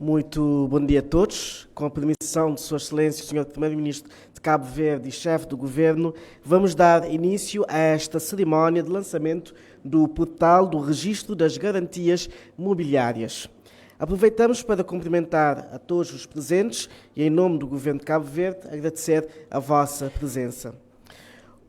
Muito bom dia a todos. Com a permissão de Sua Excelência, o Sr. Primeiro-Ministro de Cabo Verde e Chefe do Governo, vamos dar início a esta cerimónia de lançamento do portal do Registro das Garantias Mobiliárias. Aproveitamos para cumprimentar a todos os presentes e, em nome do Governo de Cabo Verde, agradecer a vossa presença.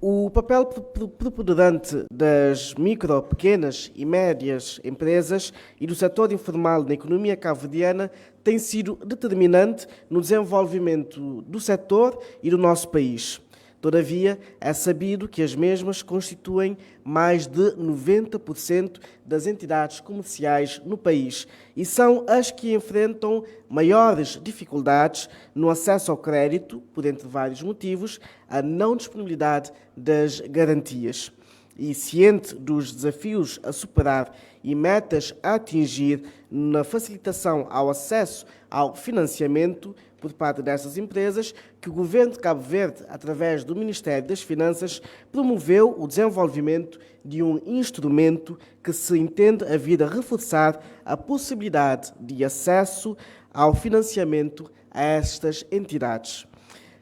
O papel preponderante das micro, pequenas e médias empresas e do setor informal na economia cabo-verdiana tem sido determinante no desenvolvimento do setor e do nosso país. Todavia, é sabido que as mesmas constituem mais de 90% das entidades comerciais no país e são as que enfrentam maiores dificuldades no acesso ao crédito, por entre vários motivos, a não disponibilidade das garantias. E ciente dos desafios a superar e metas a atingir na facilitação ao acesso ao financiamento por parte destas empresas, que o Governo de Cabo Verde, através do Ministério das Finanças, promoveu o desenvolvimento de um instrumento que se entende a vir a reforçar a possibilidade de acesso ao financiamento a estas entidades.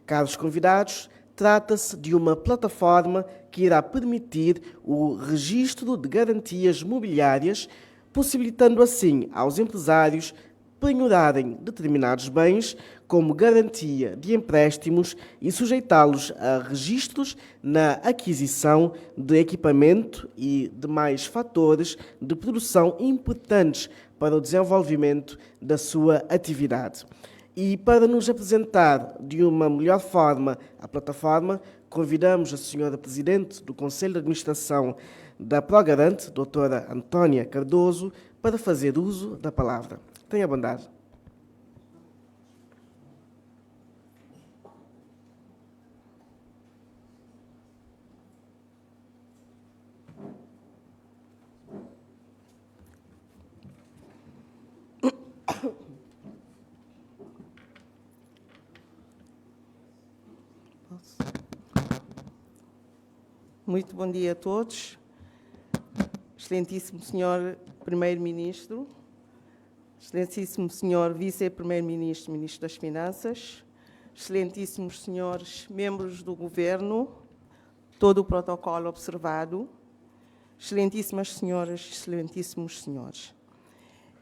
Caros convidados, trata-se de uma plataforma que irá permitir o registro de garantias mobiliárias, possibilitando assim aos empresários penhorarem determinados bens como garantia de empréstimos e sujeitá-los a registros na aquisição de equipamento e demais fatores de produção importantes para o desenvolvimento da sua atividade. E para nos apresentar de uma melhor forma a plataforma, convidamos a Sra. Presidente do Conselho de Administração da Progarante, Dra. Antônia Cardoso, para fazer uso da palavra. Tenha bondade. Muito bom dia a todos. Excelentíssimo Senhor Primeiro-Ministro, Excelentíssimo Senhor Vice-Primeiro-Ministro, Ministro das Finanças, Excelentíssimos Senhores Membros do Governo, todo o protocolo observado, Excelentíssimas Senhoras, Excelentíssimos Senhores.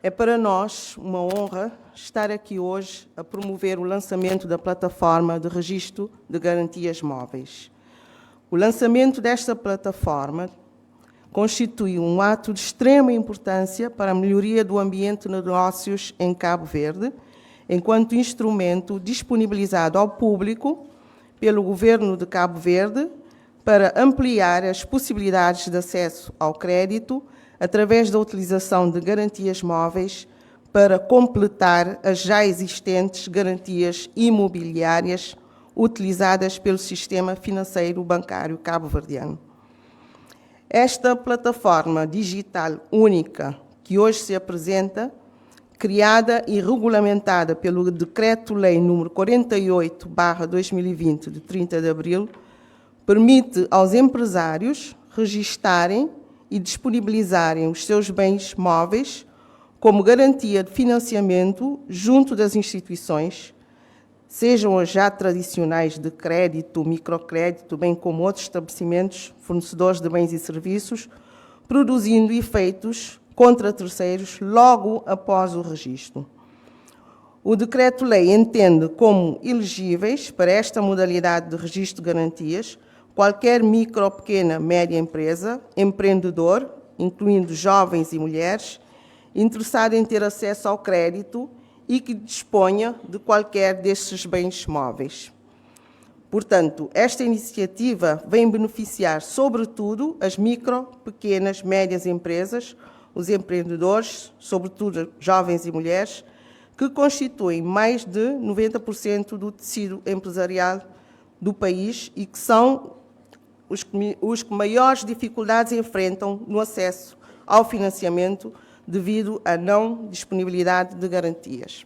É para nós uma honra estar aqui hoje a promover o lançamento da plataforma de registro de garantias móveis. O lançamento desta plataforma constitui um ato de extrema importância para a melhoria do ambiente de negócios em Cabo Verde, enquanto instrumento disponibilizado ao público pelo Governo de Cabo Verde para ampliar as possibilidades de acesso ao crédito através da utilização de garantias móveis para completar as já existentes garantias imobiliárias utilizadas pelo sistema financeiro bancário cabo-verdiano. Esta plataforma digital única que hoje se apresenta, criada e regulamentada pelo Decreto-Lei nº 48/2020, de 30 de abril, permite aos empresários registarem e disponibilizarem os seus bens móveis como garantia de financiamento junto das instituições, sejam as já tradicionais de crédito, microcrédito, bem como outros estabelecimentos fornecedores de bens e serviços, produzindo efeitos contra terceiros logo após o registro. O Decreto-Lei entende como elegíveis para esta modalidade de registro de garantias qualquer micro, pequena, média empresa, empreendedor, incluindo jovens e mulheres, interessado em ter acesso ao crédito e que disponha de qualquer destes bens móveis. Portanto, esta iniciativa vem beneficiar, sobretudo, as micro, pequenas, médias empresas, os empreendedores, sobretudo jovens e mulheres, que constituem mais de 90% do tecido empresarial do país e que são os que maiores dificuldades enfrentam no acesso ao financiamento devido à não disponibilidade de garantias.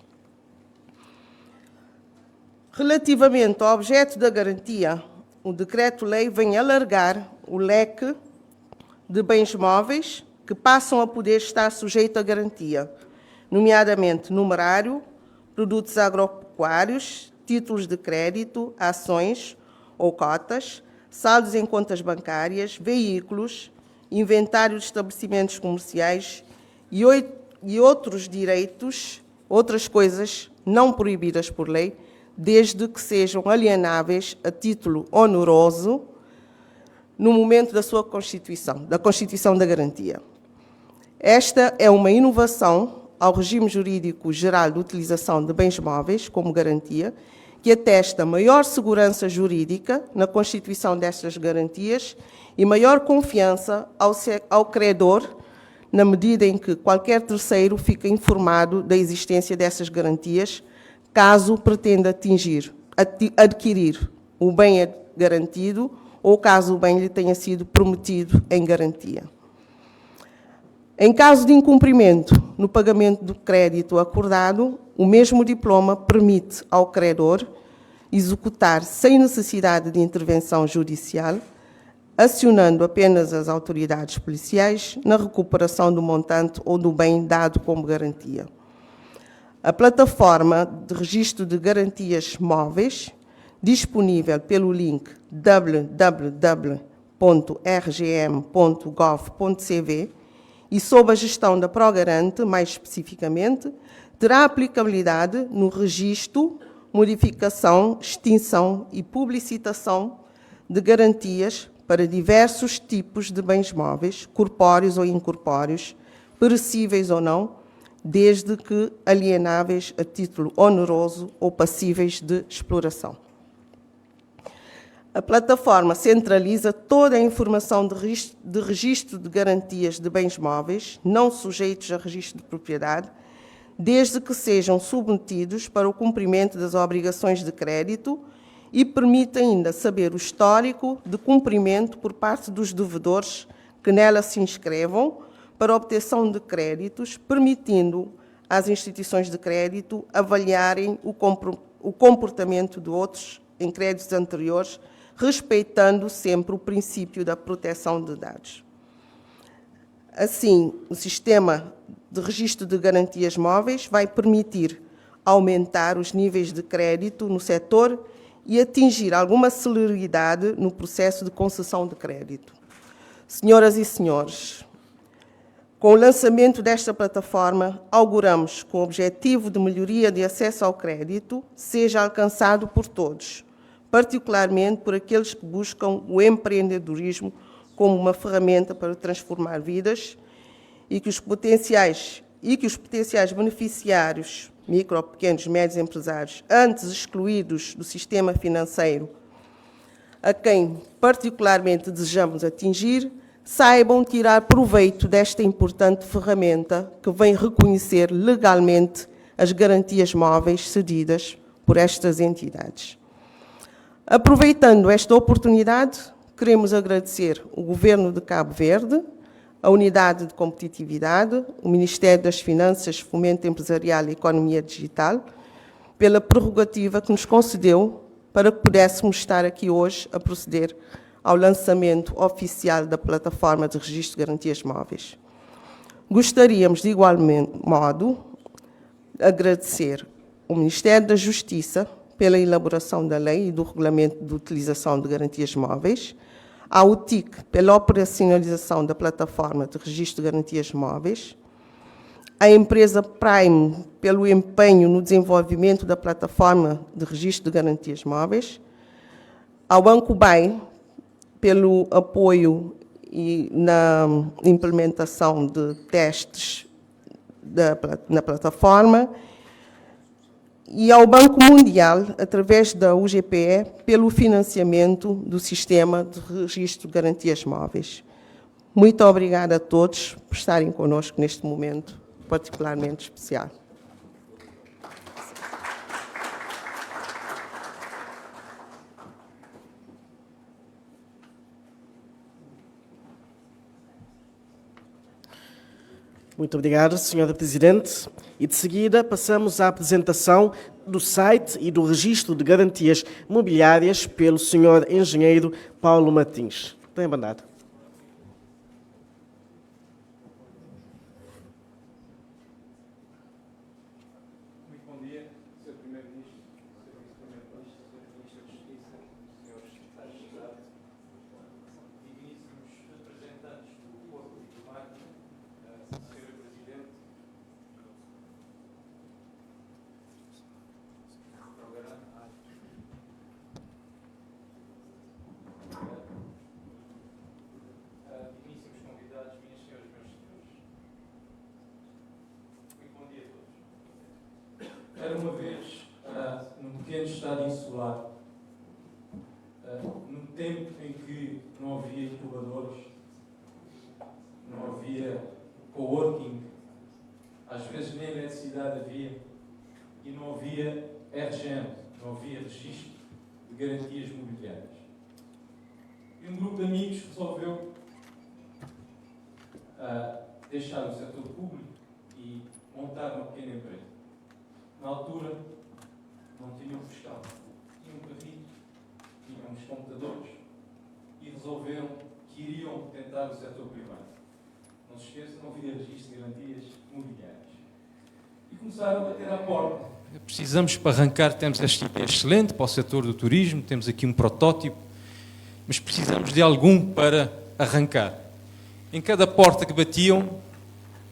Relativamente ao objeto da garantia, o Decreto-Lei vem alargar o leque de bens móveis que passam a poder estar sujeitos à garantia, nomeadamente numerário, produtos agropecuários, títulos de crédito, ações ou cotas, saldos em contas bancárias, veículos, inventário de estabelecimentos comerciais e outros direitos, outras coisas não proibidas por lei, desde que sejam alienáveis a título oneroso no momento da sua constituição, da constituição da garantia. Esta é uma inovação ao regime jurídico geral de utilização de bens móveis como garantia, que atesta maior segurança jurídica na constituição destas garantias e maior confiança ao credor, na medida em que qualquer terceiro fica informado da existência dessas garantias, caso pretenda adquirir o bem garantido ou caso o bem lhe tenha sido prometido em garantia. Em caso de incumprimento no pagamento do crédito acordado, o mesmo diploma permite ao credor executar sem necessidade de intervenção judicial, acionando apenas as autoridades policiais na recuperação do montante ou do bem dado como garantia. A plataforma de registro de garantias móveis, disponível pelo link www.rgm.gov.cv e sob a gestão da Progarante, mais especificamente, terá aplicabilidade no registro, modificação, extinção e publicitação de garantias para diversos tipos de bens móveis, corpóreos ou incorpóreos, perecíveis ou não, desde que alienáveis a título oneroso ou passíveis de exploração. A plataforma centraliza toda a informação de registro de garantias de bens móveis, não sujeitos a registro de propriedade, desde que sejam submetidos para o cumprimento das obrigações de crédito e permite ainda saber o histórico de cumprimento por parte dos devedores que nela se inscrevam para a obtenção de créditos, permitindo às instituições de crédito avaliarem o comportamento de outros em créditos anteriores, respeitando sempre o princípio da proteção de dados. Assim, o sistema de registro de garantias móveis vai permitir aumentar os níveis de crédito no setor e atingir alguma celeridade no processo de concessão de crédito. Senhoras e senhores, com o lançamento desta plataforma, auguramos que o objetivo de melhoria de acesso ao crédito seja alcançado por todos, particularmente por aqueles que buscam o empreendedorismo como uma ferramenta para transformar vidas e que os potenciais beneficiários, micro, pequenos, médios empresários, antes excluídos do sistema financeiro, a quem particularmente desejamos atingir, saibam tirar proveito desta importante ferramenta que vem reconhecer legalmente as garantias móveis cedidas por estas entidades. Aproveitando esta oportunidade, queremos agradecer o Governo de Cabo Verde, a Unidade de Competitividade, o Ministério das Finanças, Fomento Empresarial e Economia Digital, pela prerrogativa que nos concedeu para que pudéssemos estar aqui hoje a proceder ao lançamento oficial da plataforma de registro de garantias móveis. Gostaríamos, de igual modo, agradecer ao Ministério da Justiça pela elaboração da lei e do regulamento de utilização de garantias móveis, à UTIC pela operacionalização da plataforma de registro de garantias móveis, à empresa Prime pelo empenho no desenvolvimento da plataforma de registro de garantias móveis, ao Banco BAE pelo apoio e na implementação de testes na plataforma, e ao Banco Mundial, através da UGPE, pelo financiamento do sistema de registro de garantias móveis. Muito obrigada a todos por estarem conosco neste momento particularmente especial. Muito obrigado, Sra. Presidente. E de seguida passamos à apresentação do site e do registro de garantias mobiliárias pelo Sr. Engenheiro Paulo Martins. Tem bandado. Muito bom dia. uma vez num pequeno estado insular, num tempo em que não havia incubadores, não havia coworking, às vezes nem eletricidade havia, e não havia RGM, não havia registro de garantias mobiliárias. E um grupo de amigos resolveu deixar o setor público e montar uma pequena empresa. Na altura, não tinham fiscal, tinham um carrinho, tinham uns computadores e resolveram que iriam tentar o setor privado. Não se esqueçam, não havia registro de garantias imobiliárias. E começaram a bater à porta. Precisamos para arrancar, temos este ideia excelente para o setor do turismo, temos aqui um protótipo, mas precisamos de algum para arrancar. Em cada porta que batiam,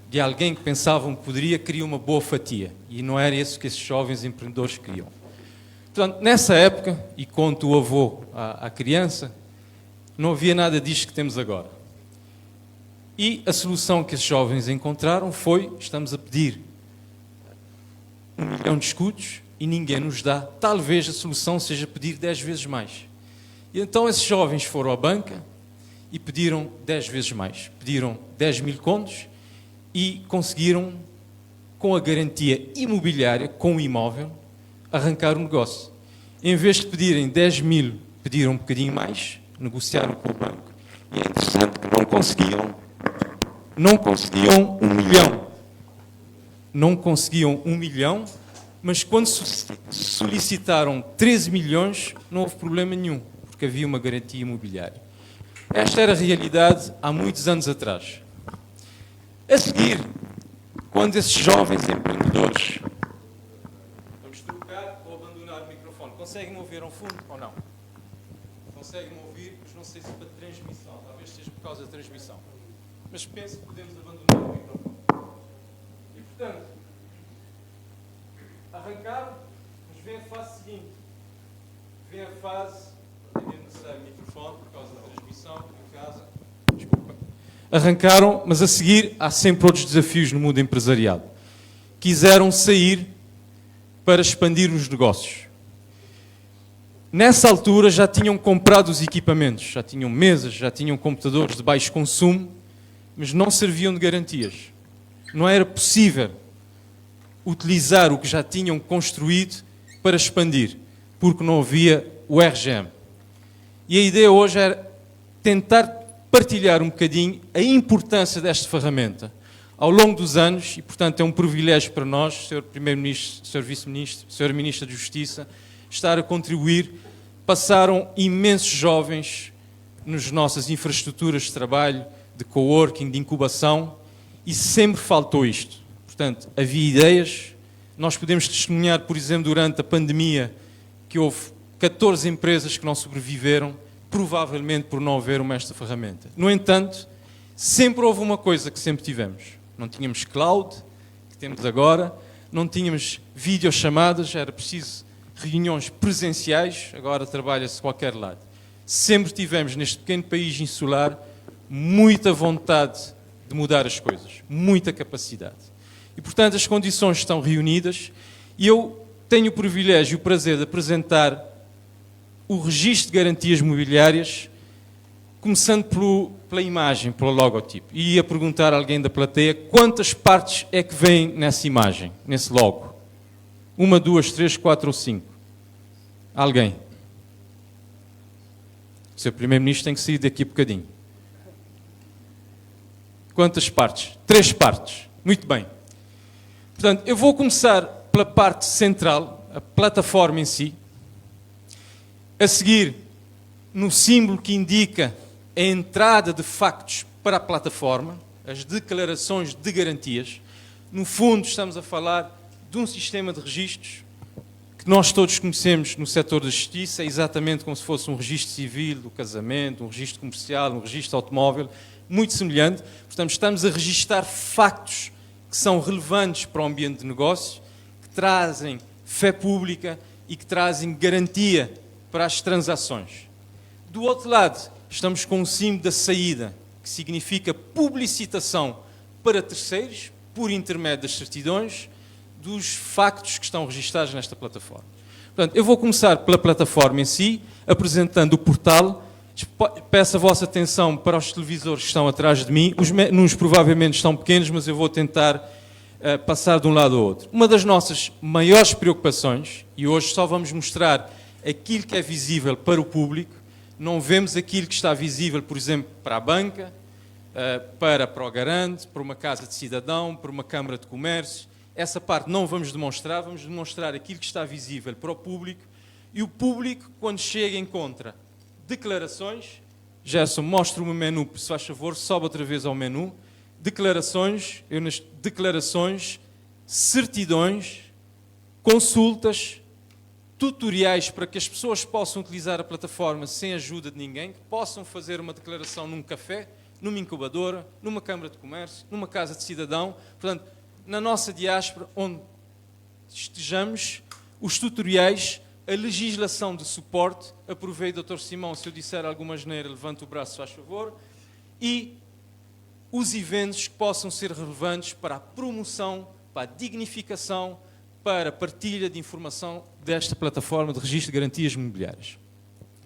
de alguém que pensavam que poderia, queria uma boa fatia. E não era isso que esses jovens empreendedores queriam. Portanto, nessa época, e conto o avô à criança, não havia nada disto que temos agora. E a solução que esses jovens encontraram foi, estamos a pedir 1 milhão de escudos e ninguém nos dá. Talvez a solução seja pedir 10 vezes mais. E então esses jovens foram à banca e pediram 10 vezes mais. Pediram 10 mil contos e conseguiram, com a garantia imobiliária, com o imóvel, arrancar o negócio. Em vez de pedirem 10 mil, pediram um bocadinho mais, negociaram com o banco. E é interessante que não conseguiam 1 milhão. Não conseguiam 1 milhão, mas quando solicitaram 13 milhões, não houve problema nenhum, porque havia uma garantia imobiliária. Esta era a realidade há muitos anos atrás. A seguir, quando esses jovens empreendedores... Vamos trocar ou abandonar o microfone. Conseguem-me ouvir ao fundo ou não? Conseguem-me ouvir, mas não sei se para transmissão. Talvez seja por causa da transmissão. Mas penso que podemos abandonar o microfone. E, portanto, arrancaram, mas vem a fase seguinte. Vem a fase... É necessário o microfone por causa da transmissão em casa. Desculpa. Arrancaram, mas a seguir há sempre outros desafios no mundo empresarial. Quiseram sair para expandir os negócios. Nessa altura já tinham comprado os equipamentos, já tinham mesas, já tinham computadores de baixo consumo, mas não serviam de garantias. Não era possível utilizar o que já tinham construído para expandir, porque não havia o RGM. E a ideia hoje era tentar partilhar um bocadinho a importância desta ferramenta. Ao longo dos anos, e portanto é um privilégio para nós, Sr. Primeiro-Ministro, Sr. Vice-Ministro, Sra. Ministra da Justiça, estar a contribuir. Passaram imensos jovens nas nossas infraestruturas de trabalho, de coworking, de incubação, e sempre faltou isto. Portanto, havia ideias. Nós podemos testemunhar, por exemplo, durante a pandemia, que houve 14 empresas que não sobreviveram, provavelmente por não haver esta ferramenta. No entanto, sempre houve uma coisa que sempre tivemos. Não tínhamos cloud, que temos agora, não tínhamos videochamadas, era preciso reuniões presenciais, agora trabalha-se de qualquer lado. Sempre tivemos, neste pequeno país insular, muita vontade de mudar as coisas, muita capacidade. E, portanto, as condições estão reunidas e eu tenho o privilégio e o prazer de apresentar o registro de garantias mobiliárias, começando pela imagem, pelo logotipo. E ia perguntar a alguém da plateia quantas partes é que vêm nessa imagem, nesse logo. 1, 2, 3, 4 ou 5? Alguém? O Sr. Primeiro-Ministro tem que sair daqui a bocadinho. Quantas partes? 3 partes. Muito bem. Portanto, eu vou começar pela parte central, a plataforma em si. A seguir, no símbolo que indica a entrada de factos para a plataforma, as declarações de garantias. No fundo, estamos a falar de um sistema de registros que nós todos conhecemos no setor da justiça, é exatamente como se fosse um registro civil do casamento, um registro comercial, um registro automóvel, muito semelhante. Portanto, estamos a registar factos que são relevantes para o ambiente de negócio, que trazem fé pública e que trazem garantia para as transações. Do outro lado, estamos com o símbolo da saída, que significa publicitação para terceiros, por intermédio das certidões. dos factos que estão registados nesta plataforma. Portanto, eu vou começar pela plataforma em si, apresentando o portal. Peço a vossa atenção para os televisores que estão atrás de mim. Os menus provavelmente estão pequenos, mas eu vou tentar passar de um lado ao outro. Uma das nossas maiores preocupações, e hoje só vamos mostrar aquilo que é visível para o público, não vemos aquilo que está visível, por exemplo, para a banca, para a ProGarante, para uma casa de cidadão, para uma câmara de comércio. Essa parte não vamos demonstrar aquilo que está visível para o público, e o público, quando chega, encontra declarações. Gerson, mostra o meu menu, se faz favor, sobe outra vez ao menu. Declarações, certidões, consultas, tutoriais para que as pessoas possam utilizar a plataforma sem ajuda de ninguém, que possam fazer uma declaração num café, numa incubadora, numa câmara de comércio, numa casa de cidadão. Portanto, na nossa diáspora, onde estejamos, os tutoriais, a legislação de suporte. Aproveito, Dr. Simão, se eu disser alguma asneira, levante o braço, faz favor. E os eventos que possam ser relevantes para a promoção, para a dignificação, para a partilha de informação desta plataforma de registro de garantias imobiliárias.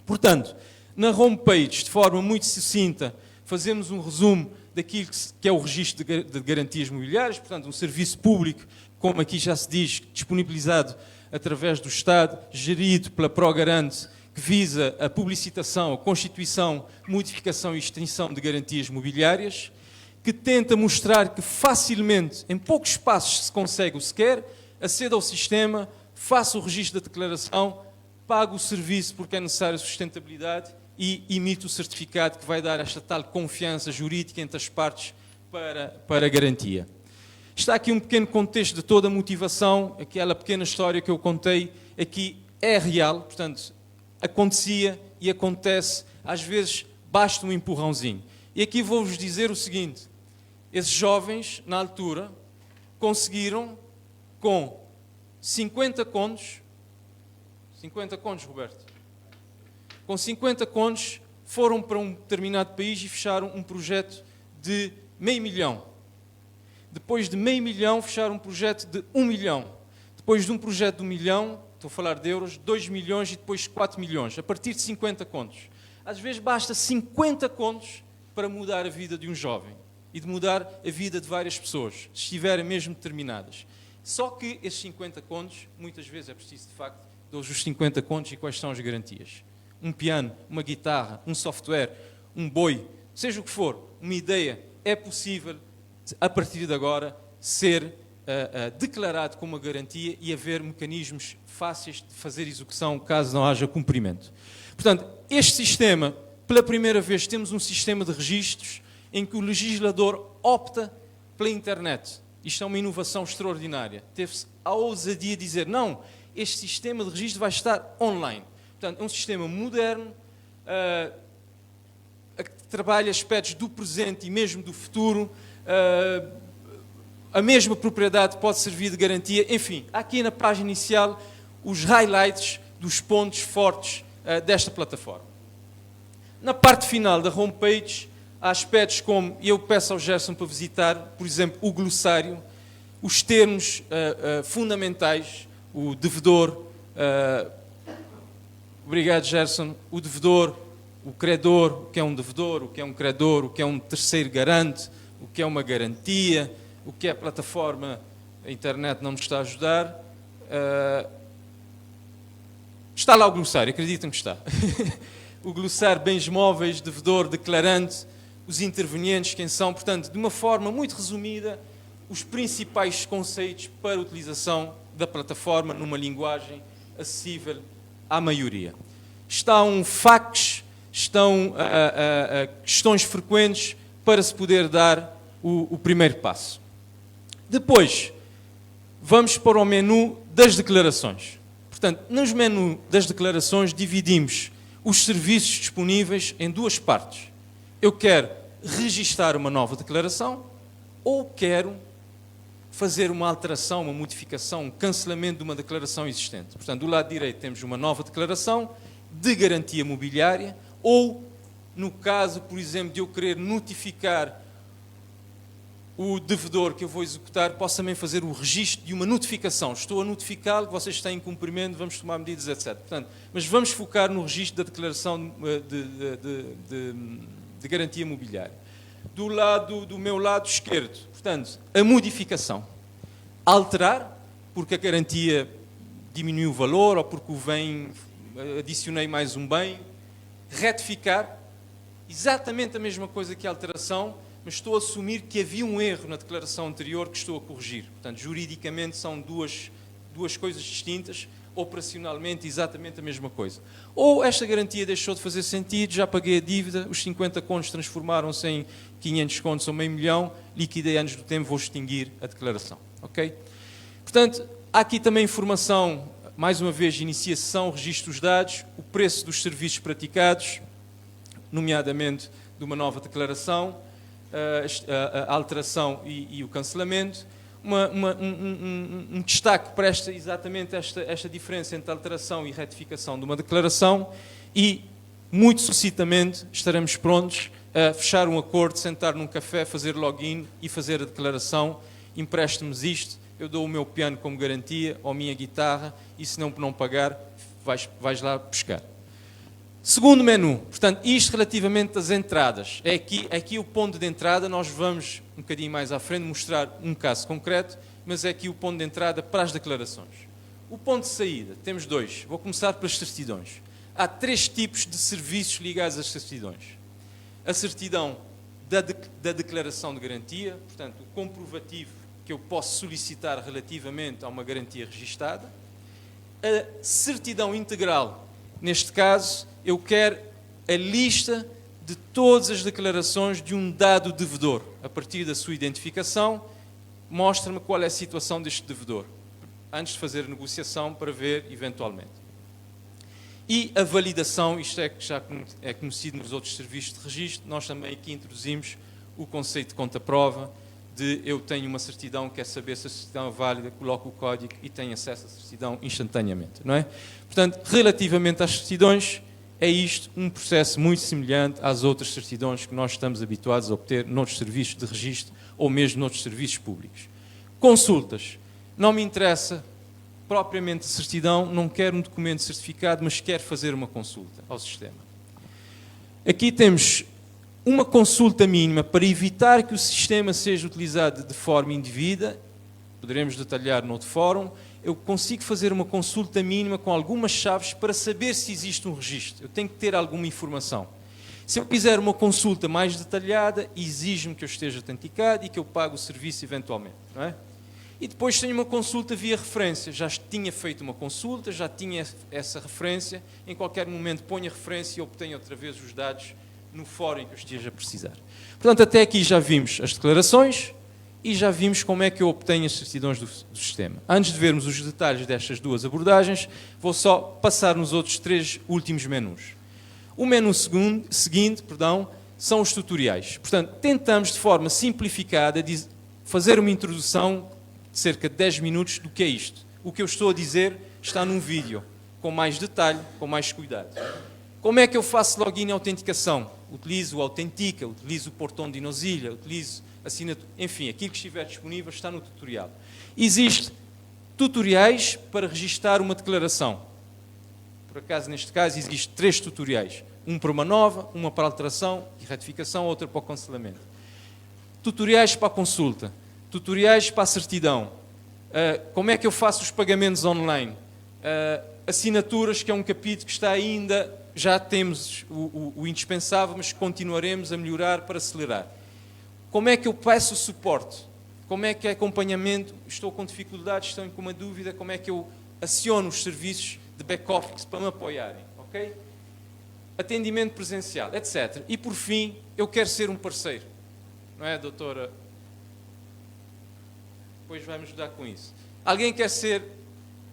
Portanto, na homepage, de forma muito sucinta, fazemos um resumo daquilo que é o registro de garantias imobiliárias, portanto, um serviço público, como aqui já se diz, disponibilizado através do Estado, gerido pela ProGarante, que visa a publicitação, a constituição, modificação e extinção de garantias imobiliárias, que tenta mostrar que facilmente, em poucos passos se consegue o que se quer, aceda ao sistema, faça o registro da declaração, pague o serviço porque é necessária sustentabilidade e emite o certificado que vai dar esta tal confiança jurídica entre as partes para a garantia. Está aqui um pequeno contexto de toda a motivação, aquela pequena história que eu contei aqui é real, portanto, acontecia e acontece, às vezes basta um empurrãozinho. E aqui vou-vos dizer o seguinte, esses jovens, na altura, conseguiram, com 50 contos, Roberto, com 50 contos, foram para um determinado país e fecharam um projeto de $500 mil. Depois de $500 mil, fecharam um projeto de $1 milhão. Depois de um projeto de $1 milhão, estou a falar de euros, 2 milhões e depois 4 milhões, a partir de 50 contos. Às vezes basta 50 contos para mudar a vida de um jovem e de mudar a vida de várias pessoas, se estiverem mesmo determinadas. Só que esses 50 contos, muitas vezes é preciso, de facto, dou-vos os 50 contos e quais são as garantias. Um piano, uma guitarra, um software, um boi, seja o que for, uma ideia, é possível, a partir de agora, ser declarado como uma garantia e haver mecanismos fáceis de fazer execução caso não haja cumprimento. Portanto, este sistema, pela primeira vez, temos um sistema de registros em que o legislador opta pela internet. Isto é uma inovação extraordinária. Teve-se a ousadia de dizer, não, este sistema de registro vai estar online. Portanto, é um sistema moderno, que trabalha aspectos do presente e mesmo do futuro, a mesma propriedade pode servir de garantia. Enfim, aqui na página inicial, os highlights dos pontos fortes desta plataforma. Na parte final da homepage, há aspectos como, e eu peço ao Gerson para visitar, por exemplo, o glossário, os termos fundamentais, o devedor, obrigado Gerson, o devedor, o credor, o que é um devedor, o que é um credor, o que é um terceiro garante, o que é uma garantia, o que é a plataforma, a internet não nos está a ajudar. Está lá o glossário, acreditem que está. O glossário, bens móveis, devedor, declarante, os intervenientes, quem são, portanto, de uma forma muito resumida, os principais conceitos para a utilização da plataforma numa linguagem acessível à maioria. Estão facs, estão questões frequentes para se poder dar o primeiro passo. Depois, vamos para o menu das declarações. Portanto, nos menus das declarações dividimos os serviços disponíveis em duas partes. Eu quero registar uma nova declaração ou quero fazer uma alteração, uma modificação, um cancelamento de uma declaração existente. Portanto, do lado direito temos uma nova declaração de garantia imobiliária ou, no caso, por exemplo, de eu querer notificar o devedor que eu vou executar possa também fazer o registro de uma notificação. Estou a notificá-lo, vocês têm cumprimento, vamos tomar medidas, etc. Portanto, mas vamos focar no registro da declaração de garantia mobiliária. Do meu lado esquerdo, portanto, a modificação. Alterar, porque a garantia diminuiu o valor ou porque o bem, adicionei mais um bem. Retificar, exatamente a mesma coisa que a alteração, mas estou a assumir que havia um erro na declaração anterior que estou a corrigir. Portanto, juridicamente são duas coisas distintas, operacionalmente exatamente a mesma coisa. Ou esta garantia deixou de fazer sentido, já paguei a dívida, os 50 contos transformaram-se em 500 contos ou meio milhão, liquidei antes do tempo, vou extinguir a declaração. Ok? Portanto, há aqui também informação, mais uma vez, inicia sessão, registro dos dados, o preço dos serviços praticados, nomeadamente de uma nova declaração, a alteração e o cancelamento. Um destaque para exatamente esta diferença entre alteração e retificação de uma declaração e, muito sucintamente, estaremos prontos a fechar um acordo, sentar num café, fazer login e fazer a declaração. Empreste-me isto, eu dou o meu piano como garantia, ou a minha guitarra, e se não pagar, vais lá pescar. Segundo menu, portanto, isto relativamente às entradas. É aqui o ponto de entrada, nós vamos, um bocadinho mais à frente, mostrar um caso concreto, mas é aqui o ponto de entrada para as declarações. O ponto de saída, temos dois. Vou começar pelas certidões. Há 3 tipos de serviços ligados às certidões. A certidão da declaração de garantia, portanto, o comprovativo que eu posso solicitar relativamente a uma garantia registada. A certidão integral, neste caso, eu quero a lista de todas as declarações de um dado devedor. A partir da sua identificação, mostra-me qual é a situação deste devedor, antes de fazer a negociação para ver eventualmente. E a validação, isto é que já é conhecido nos outros serviços de registro, nós também aqui introduzimos o conceito de conta-prova, de eu tenho uma certidão, quer saber se a certidão é válida, coloco o código e tenho acesso à certidão instantaneamente, não é? Portanto, relativamente às certidões, é isto um processo muito semelhante às outras certidões que nós estamos habituados a obter noutros serviços de registro ou mesmo noutros serviços públicos. Consultas. Não me interessa propriamente a certidão, não quero um documento certificado, mas quero fazer uma consulta ao sistema. Aqui temos uma consulta mínima para evitar que o sistema seja utilizado de forma indevida, poderemos detalhar noutro fórum. Eu consigo fazer uma consulta mínima com algumas chaves para saber se existe um registro. Eu tenho que ter alguma informação. Se eu quiser uma consulta mais detalhada, exige-me que eu esteja autenticado e que eu pague o serviço eventualmente, não é? E depois tenho uma consulta via referência. Já tinha feito uma consulta, já tinha essa referência. Em qualquer momento ponho a referência e obtenho outra vez os dados no fórum em que eu esteja a precisar. Portanto, até aqui já vimos as declarações e já vimos como é que eu obtenho as certidões do sistema. Antes de vermos os detalhes destas duas abordagens, vou só passar nos outros 3 últimos menus. O menu seguinte, são os tutoriais. Portanto, tentamos de forma simplificada fazer uma introdução de cerca de 10 minutos do que é isto. O que eu estou a dizer está num vídeo, com mais detalhe, com mais cuidado. Como é que eu faço login e autenticação? Utilizo o Autentica, utilizo o portão de Inosília, utilizo assinatura, enfim, aquilo que estiver disponível está no tutorial. Existem tutoriais para registar uma declaração. Por acaso, neste caso, existem 3 tutoriais. Um para uma nova, uma para alteração e retificação, outra para o cancelamento. Tutoriais para a consulta, tutoriais para a certidão. Como é que eu faço os pagamentos online? Assinaturas, que é um capítulo que está ainda, já temos o indispensável, mas continuaremos a melhorar para acelerar. Como é que eu peço o suporte? Como é que é acompanhamento? Estou com dificuldades, estou com uma dúvida, como é que eu aciono os serviços de back-office para me apoiarem? Okay? Atendimento presencial, etc. E, por fim, eu quero ser um parceiro. Não é, doutora? Depois vai-me ajudar com isso. Alguém quer ser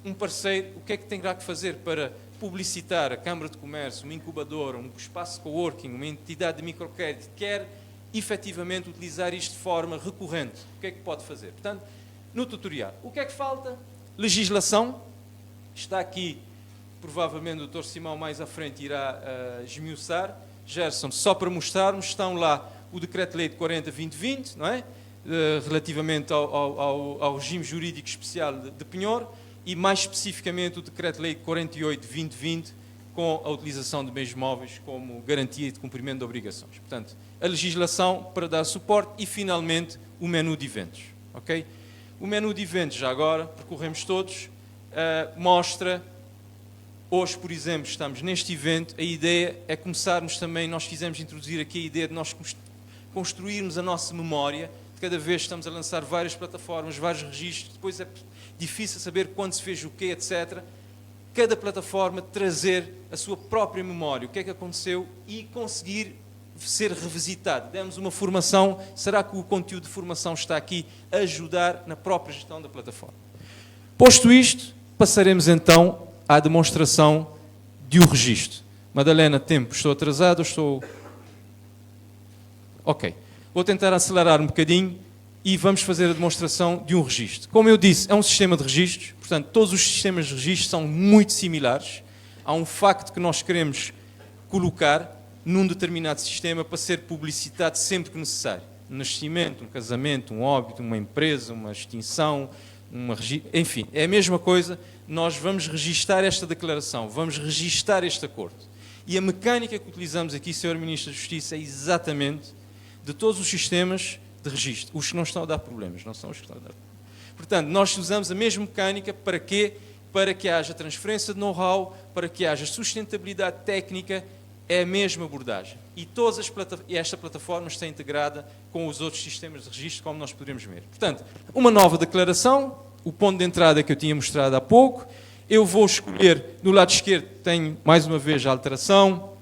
um parceiro? O que é que terá que fazer para publicitar a Câmara de Comércio, uma incubadora, um espaço de coworking, uma entidade de microcrédito, quer efetivamente utilizar isto de forma recorrente? O que é que pode fazer? Portanto, no tutorial, o que é que falta? Legislação. Está aqui, provavelmente o Dr. Simão mais à frente irá esmiuçar. Gerson, só para mostrarmos, estão lá o Decreto-Lei de 40/2020, não é? relativamente ao regime jurídico especial de penhor e, mais especificamente, o Decreto-Lei 48/2020, com a utilização de bens móveis como garantia de cumprimento de obrigações. Portanto, a legislação para dar suporte e, finalmente, o menu de eventos. Okay? O menu de eventos, já agora, percorremos todos, mostra, hoje, por exemplo, estamos neste evento, a ideia é começarmos também, nós quisemos introduzir aqui a ideia de nós construirmos a nossa memória. Cada vez estamos a lançar várias plataformas, vários registros, depois é difícil saber quando se fez o quê, etc. Cada plataforma trazer a sua própria memória, o que é que aconteceu e conseguir ser revisitado. Demos uma formação, será que o conteúdo de formação está aqui a ajudar na própria gestão da plataforma? Posto isto, passaremos então à demonstração de um registro. Madalena, tempo, estou atrasado ou estou... Ok. Vou tentar acelerar um bocadinho e vamos fazer a demonstração de um registro. Como eu disse, é um sistema de registros, portanto, todos os sistemas de registro são muito similares. Há um facto que nós queremos colocar num determinado sistema para ser publicitado sempre que necessário. Um nascimento, um casamento, um óbito, uma empresa, uma extinção, enfim, é a mesma coisa. Nós vamos registar esta declaração, vamos registar este acordo. E a mecânica que utilizamos aqui, Sr. Ministro da Justiça, é exatamente de todos os sistemas de registro. Os que não estão a dar problemas, não são os que estão a dar problemas. Portanto, nós usamos a mesma mecânica para quê? Para que haja transferência de know-how, para que haja sustentabilidade técnica, é a mesma abordagem. E esta plataforma está integrada com os outros sistemas de registro, como nós poderemos ver. Portanto, uma nova declaração, o ponto de entrada que eu tinha mostrado há pouco, eu vou escolher, no lado esquerdo tenho mais uma vez a alteração,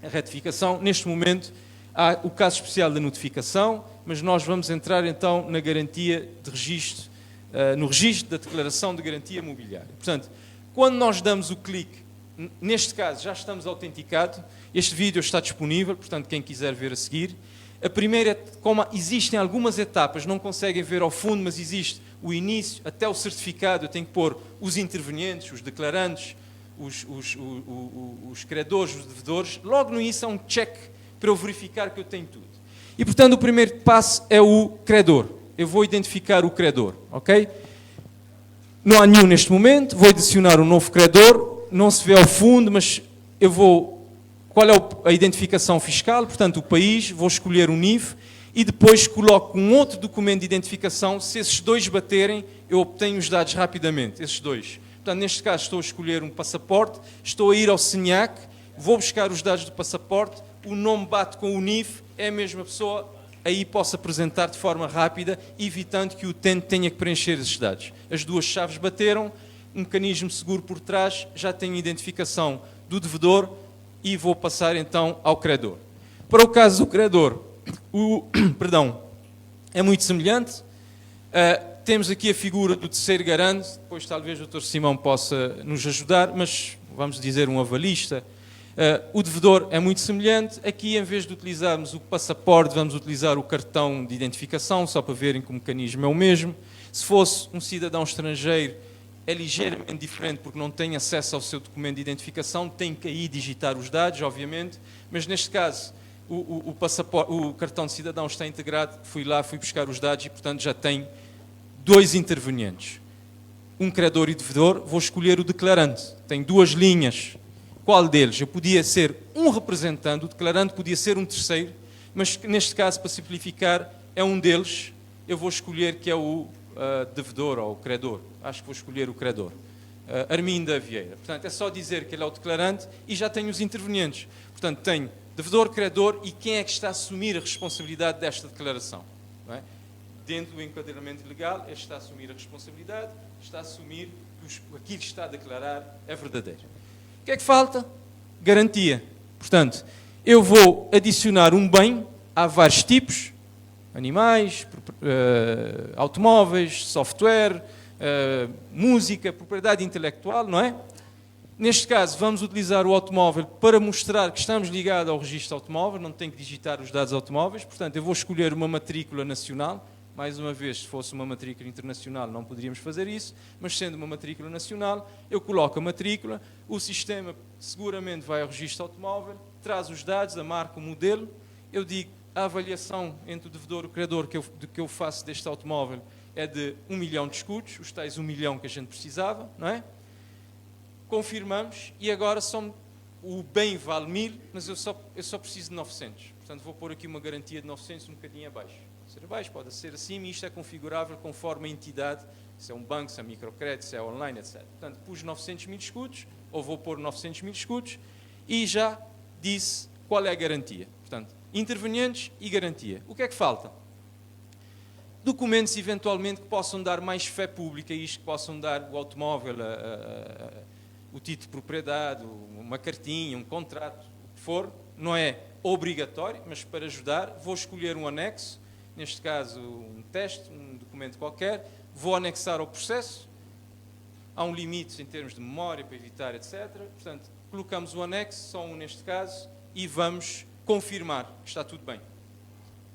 a retificação. Neste momento há o caso especial da notificação, mas nós vamos entrar então na garantia de registro, no registro da declaração de garantia imobiliária. Portanto, quando nós damos o clique, neste caso já estamos autenticados, este vídeo está disponível, portanto quem quiser ver a seguir. A primeira é, como existem algumas etapas, não conseguem ver ao fundo, mas existe o início, até o certificado, eu tenho que pôr os intervenientes, os declarantes, os credores, os devedores. Logo no início há um check para eu verificar que eu tenho tudo. E, portanto, o primeiro passo é o credor. Eu vou identificar o credor, ok? Não há nenhum neste momento, vou adicionar um novo credor, não se vê ao fundo, mas eu vou... Qual é a identificação fiscal? Portanto, o país, vou escolher o NIF e depois coloco um outro documento de identificação. Se esses dois baterem, eu obtenho os dados rapidamente, esses dois. Portanto, neste caso, estou a escolher um passaporte, estou a ir ao SENIAC, vou buscar os dados do passaporte, o nome bate com o NIF, é a mesma pessoa, aí posso apresentar de forma rápida, evitando que o utente tenha que preencher esses dados. As duas chaves bateram, um mecanismo seguro por trás, já tenho a identificação do devedor e vou passar então ao credor. Para o caso do credor, é muito semelhante. Temos aqui a figura do terceiro garante, depois talvez o Dr. Simão possa nos ajudar, mas vamos dizer um avalista. O devedor é muito semelhante. Aqui, em vez de utilizarmos o passaporte, vamos utilizar o cartão de identificação, só para verem que o mecanismo é o mesmo. Se fosse um cidadão estrangeiro, é ligeiramente diferente, porque não tem acesso ao seu documento de identificação, tem que aí digitar os dados, obviamente, mas neste caso o cartão de cidadão está integrado, fui buscar os dados e, portanto, já tem dois intervenientes. Um credor e devedor, vou escolher o declarante. Tem duas linhas. Qual deles? Eu podia ser um representante, o declarante podia ser um terceiro, mas neste caso, para simplificar, é um deles. Eu vou escolher que é o devedor ou o credor. Acho que vou escolher o credor. Arminda Vieira. Portanto, é só dizer que ele é o declarante e já tenho os intervenientes. Portanto, tenho devedor, credor e quem é que está a assumir a responsabilidade desta declaração. Não é? Dentro do enquadramento legal, este está a assumir a responsabilidade, está a assumir que aquilo que está a declarar é verdadeiro. O que é que falta? Garantia. Portanto, eu vou adicionar um bem, há vários tipos, animais, automóveis, software, música, propriedade intelectual, não é? Neste caso, vamos utilizar o automóvel para mostrar que estamos ligados ao registro automóvel, não tenho que digitar os dados automóveis, portanto, eu vou escolher uma matrícula nacional. Mais uma vez, se fosse uma matrícula internacional, não poderíamos fazer isso, mas sendo uma matrícula nacional, eu coloco a matrícula, o sistema seguramente vai ao registro automóvel, traz os dados, a marca, o modelo, eu digo a avaliação entre o devedor e o credor que eu faço deste automóvel é de 1 milhão de escudos, os tais 1 milhão que a gente precisava, não é? Confirmamos e agora o bem vale 1000, mas eu só preciso de 900. Portanto, vou pôr aqui uma garantia de 900 um bocadinho abaixo. Pode ser abaixo, pode ser acima, e isto é configurável conforme a entidade, se é um banco, se é microcrédito, se é online, etc. Portanto, pus 900 mil escudos, ou vou pôr 900 mil escudos, e já disse qual é a garantia. Portanto, intervenientes e garantia. O que é que falta? Documentos, eventualmente, que possam dar mais fé pública, isto que possam dar o automóvel, o título de propriedade, uma cartinha, um contrato, o que for. Não é obrigatório, mas para ajudar, vou escolher um anexo, neste caso um teste, um documento qualquer, vou anexar ao processo, há um limite em termos de memória para evitar, etc. Portanto, colocamos o anexo, só um neste caso, e vamos confirmar que está tudo bem.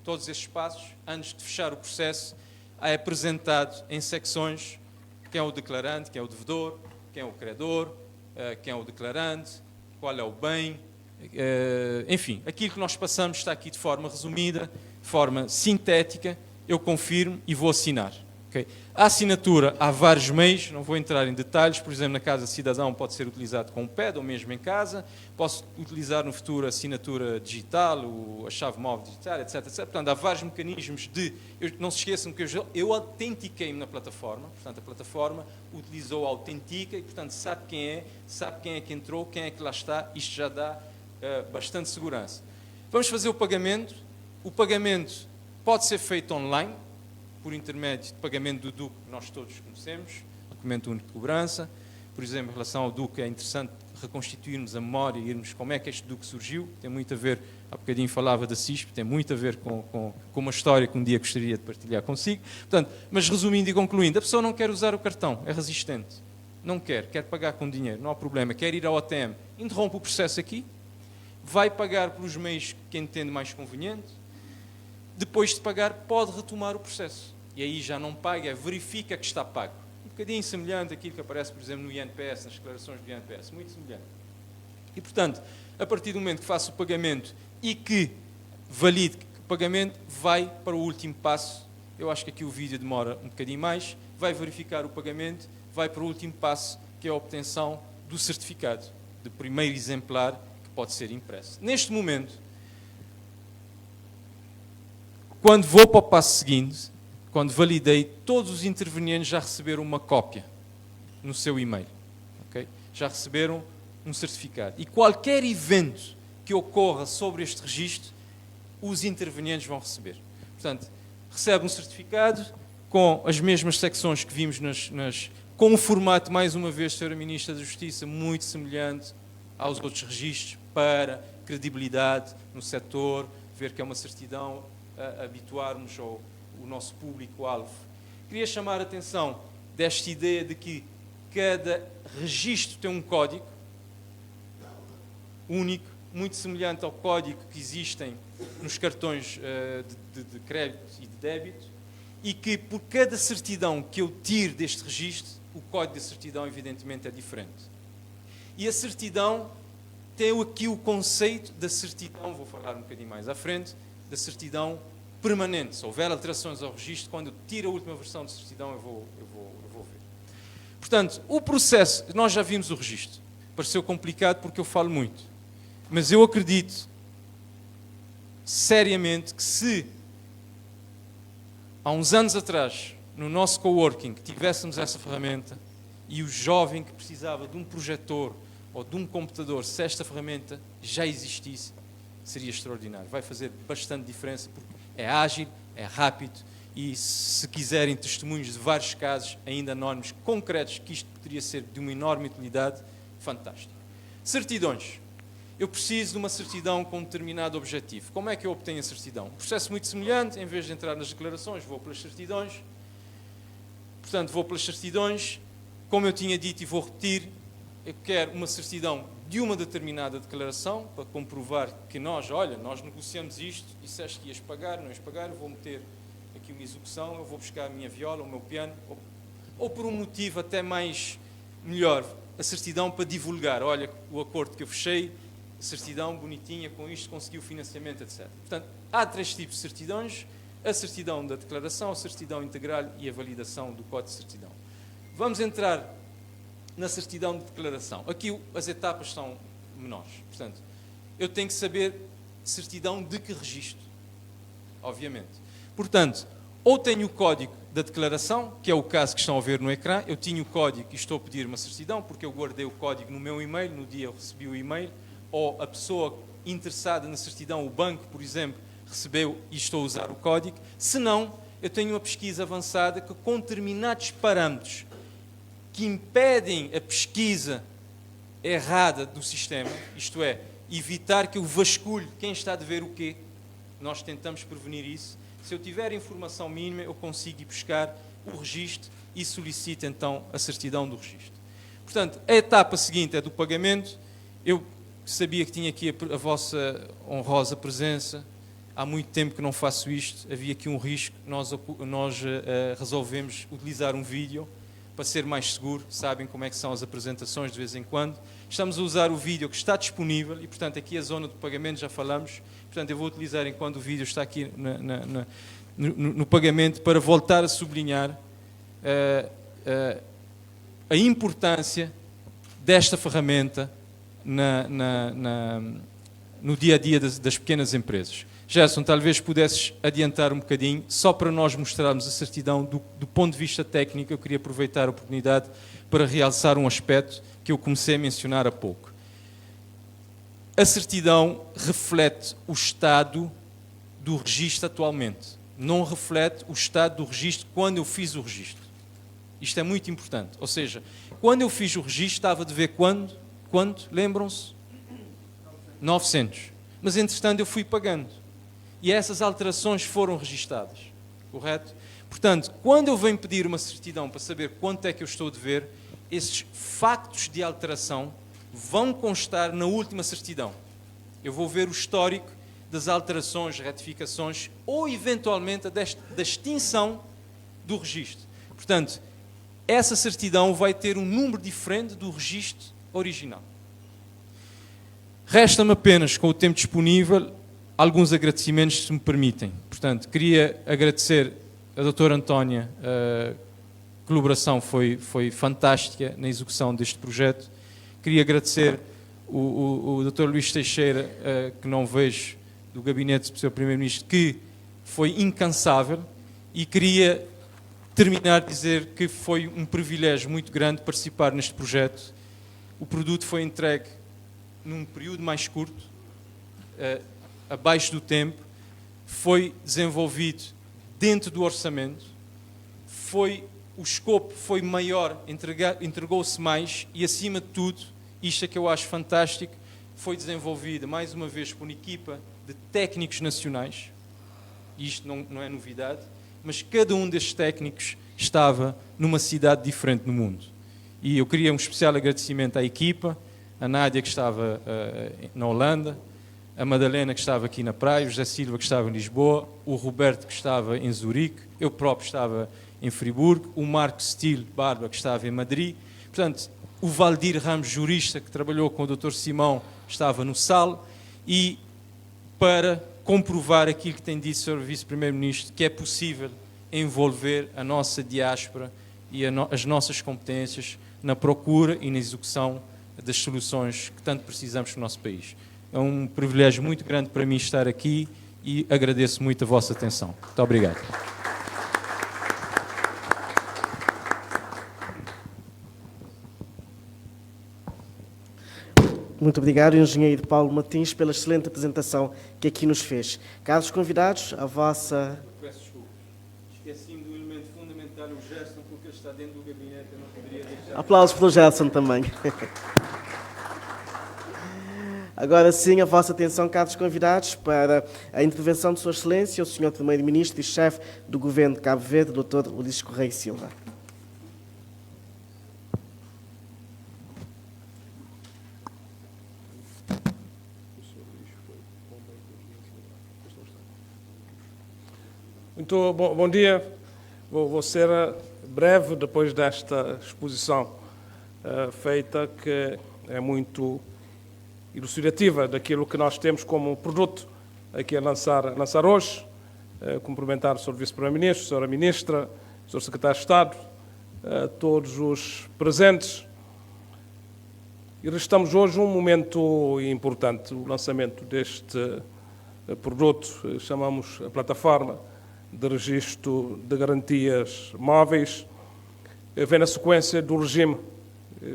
Todos estes passos, antes de fechar o processo, é apresentado em secções quem é o declarante, quem é o devedor, quem é o credor, quem é o declarante, qual é o bem, enfim, aquilo que nós passamos está aqui de forma resumida, de forma sintética, eu confirmo e vou assinar. Okay? A assinatura há vários meios, não vou entrar em detalhes, por exemplo, na Casa Cidadão pode ser utilizado com o PED ou mesmo em casa, posso utilizar no futuro a assinatura digital, a chave móvel digital, etc, etc. Portanto, há vários mecanismos não se esqueçam que eu autentiquei-me na plataforma, portanto, a plataforma utilizou a autentica e, portanto, sabe quem é que entrou, quem é que lá está, isto já dá bastante segurança. Vamos fazer o pagamento pode ser feito online, por intermédio de pagamento do DUC, que nós todos conhecemos, documento único de cobrança. Por exemplo, em relação ao DUC, é interessante reconstituirmos a memória e irmos como é que este DUC surgiu. Tem muito a ver, há bocadinho falava da CISP, tem muito a ver com uma história que um dia gostaria de partilhar consigo. Portanto, mas resumindo e concluindo, a pessoa não quer usar o cartão, é resistente. Não quer pagar com dinheiro, não há problema. Quer ir ao ATM, interrompe o processo aqui, vai pagar pelos meios que entende mais conveniente. Depois de pagar, pode retomar o processo. E aí já não paga, verifica que está pago. Um bocadinho semelhante àquilo que aparece, por exemplo, no INPS, nas declarações do INPS. Muito semelhante. E, portanto, a partir do momento que faço o pagamento e que valide que o pagamento, vai para o último passo. Eu acho que aqui o vídeo demora um bocadinho mais. Vai verificar o pagamento, vai para o último passo, que é a obtenção do certificado, do primeiro exemplar que pode ser impresso. Neste momento, quando vou para o passo seguinte, quando validei, todos os intervenientes já receberam uma cópia no seu e-mail. Okay? Já receberam um certificado. E qualquer evento que ocorra sobre este registro, os intervenientes vão receber. Portanto, recebe um certificado com as mesmas secções que vimos com um formato, mais uma vez, Sra. Ministra da Justiça, muito semelhante aos outros registros, para credibilidade no setor, ver que é uma certidão, habituarmos ao nosso público-alvo. Queria chamar a atenção desta ideia de que cada registro tem um código único, muito semelhante ao código que existem nos cartões de crédito e de débito, e que por cada certidão que eu tiro deste registro, o código da certidão evidentemente é diferente. E a certidão tem aqui o conceito da certidão, vou falar um bocadinho mais à frente, da certidão permanente. Se houver alterações ao registro, quando eu tiro a última versão de certidão, eu vou ver. Portanto, o processo, nós já vimos o registro. Pareceu complicado porque eu falo muito. Mas eu acredito seriamente que se há uns anos atrás, no nosso coworking, tivéssemos essa ferramenta e o jovem que precisava de um projetor ou de um computador, se esta ferramenta já existisse, seria extraordinário. Vai fazer bastante diferença porque é ágil, é rápido e, se quiserem testemunhos de vários casos, ainda anónimos, concretos, que isto poderia ser de uma enorme utilidade, fantástico. Certidões. Eu preciso de uma certidão com um determinado objetivo. Como é que eu obtenho a certidão? Um processo muito semelhante, em vez de entrar nas declarações, vou pelas certidões. Portanto, vou pelas certidões. Como eu tinha dito e vou repetir, eu quero uma certidão de uma determinada declaração, para comprovar que nós negociamos isto, disseste que ias pagar, não ias pagar, eu vou meter aqui uma execução, eu vou buscar a minha viola, o meu piano, ou por um motivo até mais melhor, a certidão para divulgar, olha, o acordo que eu fechei certidão bonitinha, com isto conseguiu financiamento, etc. Portanto, há 3 tipos de certidões: a certidão da declaração, a certidão integral e a validação do código de certidão. Vamos entrar na certidão de declaração. Aqui as etapas são menores. Portanto, eu tenho que saber certidão de que registro, obviamente. Portanto, ou tenho o código da declaração, que é o caso que estão a ver no ecrã. Eu tinha o código e estou a pedir uma certidão, porque eu guardei o código no meu e-mail, no dia eu recebi o e-mail, ou a pessoa interessada na certidão, o banco, por exemplo, recebeu e estou a usar o código. Se não, eu tenho uma pesquisa avançada que, com determinados parâmetros que impedem a pesquisa errada do sistema, isto é, evitar que eu vasculhe quem está a dever o quê, nós tentamos prevenir isso. Se eu tiver informação mínima, eu consigo ir buscar o registro e solicito então a certidão do registro. Portanto, a etapa seguinte é do pagamento. Eu sabia que tinha aqui a vossa honrosa presença. Há muito tempo que não faço isto, havia aqui um risco. Nós resolvemos utilizar um vídeo para ser mais seguro. Sabem como é que são as apresentações de vez em quando. Estamos a usar o vídeo que está disponível e, portanto, aqui a zona do pagamento já falamos. Portanto, eu vou utilizar, enquanto o vídeo está aqui no pagamento, para voltar a sublinhar a importância desta ferramenta no dia-a-dia das pequenas empresas. Gerson, talvez pudesses adiantar um bocadinho, só para nós mostrarmos a certidão do ponto de vista técnico. Eu queria aproveitar a oportunidade para realçar um aspecto que eu comecei a mencionar há pouco. A certidão reflete o estado do registro atualmente. Não reflete o estado do registro quando eu fiz o registro. Isto é muito importante. Ou seja, quando eu fiz o registro, estava a dever quando? Lembram-se? 900. Mas, entretanto, eu fui pagando. E essas alterações foram registadas. Correto? Portanto, quando eu venho pedir uma certidão para saber quanto é que eu estou a dever, esses factos de alteração vão constar na última certidão. Eu vou ver o histórico das alterações, retificações ou, eventualmente, da extinção do registro. Portanto, essa certidão vai ter um número diferente do registro original. Resta-me apenas, com o tempo disponível, alguns agradecimentos, se me permitem. Portanto, queria agradecer a doutora Antónia. A colaboração foi fantástica na execução deste projeto. Queria agradecer o Dr. Luís Teixeira, que não vejo, do gabinete do Sr. Primeiro-Ministro, que foi incansável, e queria terminar de dizer que foi um privilégio muito grande participar neste projeto. O produto foi entregue num período mais curto, abaixo do tempo, foi desenvolvido dentro do orçamento, o escopo foi maior, entregou-se mais e, acima de tudo, isto é que eu acho fantástico, foi desenvolvida, mais uma vez, por uma equipa de técnicos nacionais. Isto não é novidade, mas cada um destes técnicos estava numa cidade diferente no mundo. E eu queria um especial agradecimento à equipa, a Nádia, que estava na Holanda, a Madalena, que estava aqui na praia, o José Silva, que estava em Lisboa, o Roberto, que estava em Zurique, eu próprio estava em Friburgo, o Marco Stil Barba, que estava em Madrid. Portanto, o Valdir Ramos, jurista, que trabalhou com o Dr. Simão, estava no SAL, e para comprovar aquilo que tem dito o Sr. Vice-Primeiro-Ministro, que é possível envolver a nossa diáspora e as nossas competências na procura e na execução das soluções que tanto precisamos no nosso país. É um privilégio muito grande para mim estar aqui e agradeço muito a vossa atenção. Muito obrigado. Muito obrigado, engenheiro Paulo Martins, pela excelente apresentação que aqui nos fez. Caros convidados, a vossa... Peço desculpas. Esqueci-me do elemento fundamental, o Gerson, porque ele está dentro do gabinete, eu não poderia deixar... Aplausos pelo Gerson também. Agora sim, a vossa atenção, caros convidados, para a intervenção de Sua Excelência, o Sr. Primeiro-Ministro e Chefe do Governo de Cabo Verde, Dr. Ulisses Correia Silva. Muito bom dia. Vou ser breve depois desta exposição feita, que é muito elucidativa daquilo que nós temos como produto aqui a lançar hoje. Cumprimentar o Sr. Vice-Primeiro-Ministro, a Sra. Ministra, o Sr. Secretário de Estado, todos os presentes. E estamos hoje um momento importante, o lançamento deste produto, chamamos a plataforma de registro de garantias móveis, vem na sequência do regime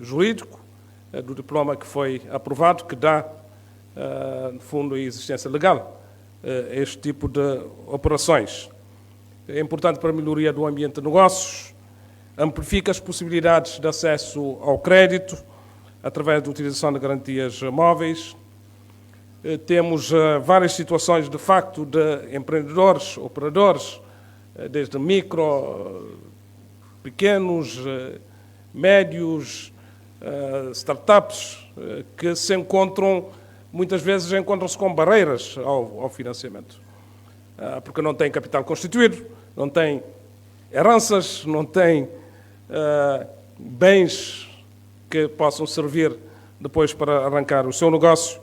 jurídico, do diploma que foi aprovado, que dá, no fundo, a existência legal a este tipo de operações. É importante para a melhoria do ambiente de negócios, amplifica as possibilidades de acesso ao crédito, através da utilização de garantias móveis. Temos várias situações, de facto, de empreendedores, operadores, desde micro, pequenos, médios, startups, que se encontram, muitas vezes encontram-se com barreiras ao financiamento, porque não têm capital constituído, não têm heranças, não têm bens que possam servir depois para arrancar o seu negócio,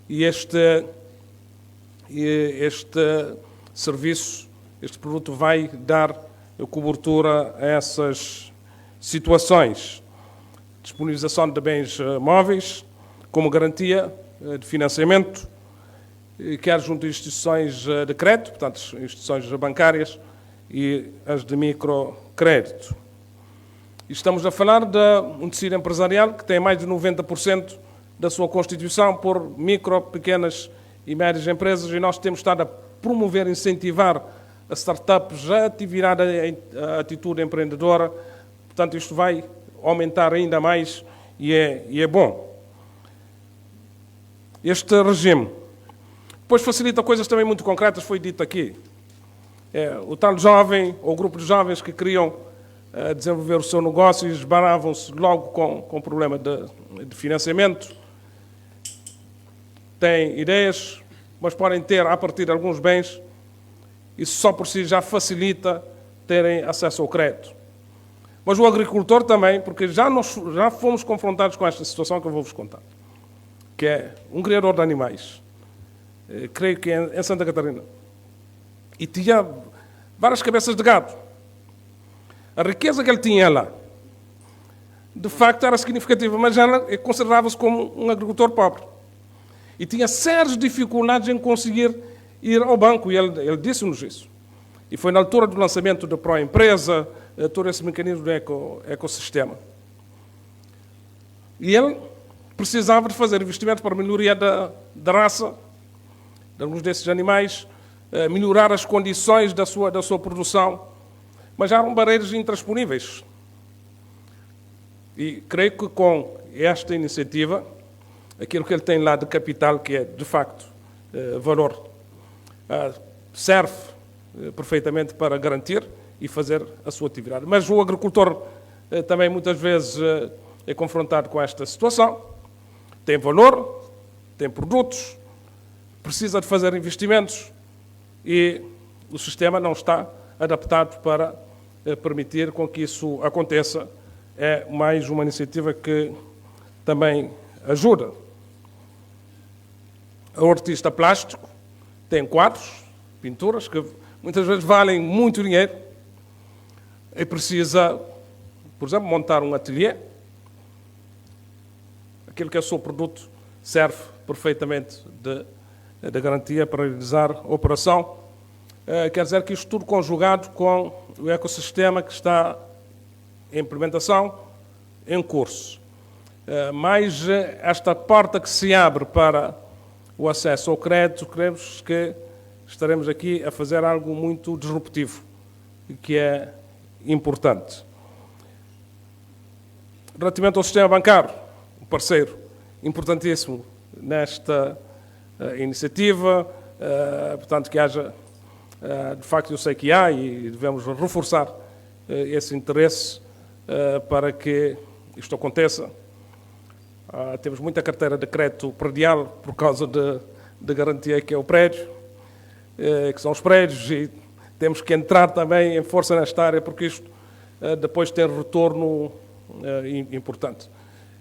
e este serviço, este produto vai dar cobertura a essas situações. Disponibilização de bens móveis como garantia de financiamento, quer junto a instituições de crédito, portanto, instituições bancárias e as de microcrédito. Estamos a falar de um tecido empresarial que tem mais de 90% da sua constituição por micro, pequenas e médias empresas, e nós temos estado a promover, incentivar as startups a ativar a atitude empreendedora. Portanto, isto vai aumentar ainda mais e é bom. Este regime depois facilita coisas também muito concretas, foi dito aqui. O tal jovem, ou grupo de jovens que queriam desenvolver o seu negócio e esbaravam-se logo com problema de financiamento. Têm ideias, mas podem ter, a partir de alguns bens, isso só por si já facilita terem acesso ao crédito. Mas o agricultor também, porque já fomos confrontados com esta situação que eu vou-vos contar, que é um criador de animais, creio que em Santa Catarina, e tinha várias cabeças de gado. A riqueza que ele tinha lá, de facto, era significativa, mas ele considerava-se como um agricultor pobre. E tinha sérias dificuldades em conseguir ir ao banco, e ele disse-nos isso. E foi na altura do lançamento da Pró-Empresa, todo esse mecanismo do ecossistema. E ele precisava de fazer investimentos para a melhoria da raça de alguns desses animais, melhorar as condições da sua produção, mas já eram barreiras intransponíveis. E creio que com esta iniciativa, aquilo que ele tem lá de capital, que é, de facto, valor, serve perfeitamente para garantir e fazer a sua atividade. Mas o agricultor também, muitas vezes, é confrontado com esta situação. Tem valor, tem produtos, precisa de fazer investimentos e o sistema não está adaptado para permitir com que isso aconteça. É mais uma iniciativa que também ajuda. O artista plástico tem quadros, pinturas, que muitas vezes valem muito dinheiro e precisa, por exemplo, montar um ateliê. Aquilo que é o seu produto serve perfeitamente de garantia para realizar a operação. Quer dizer que isto tudo conjugado com o ecossistema que está em implementação, em curso. Mas esta porta que se abre para o acesso ao crédito, creemos que estaremos aqui a fazer algo muito disruptivo e que é importante. Relativamente ao sistema bancário, um parceiro importantíssimo nesta iniciativa, portanto que haja, de facto eu sei que há e devemos reforçar esse interesse para que isto aconteça. Temos muita carteira de crédito predial por causa de garantia que é o prédio, que são os prédios, e temos que entrar também em força nesta área porque isto depois tem retorno importante.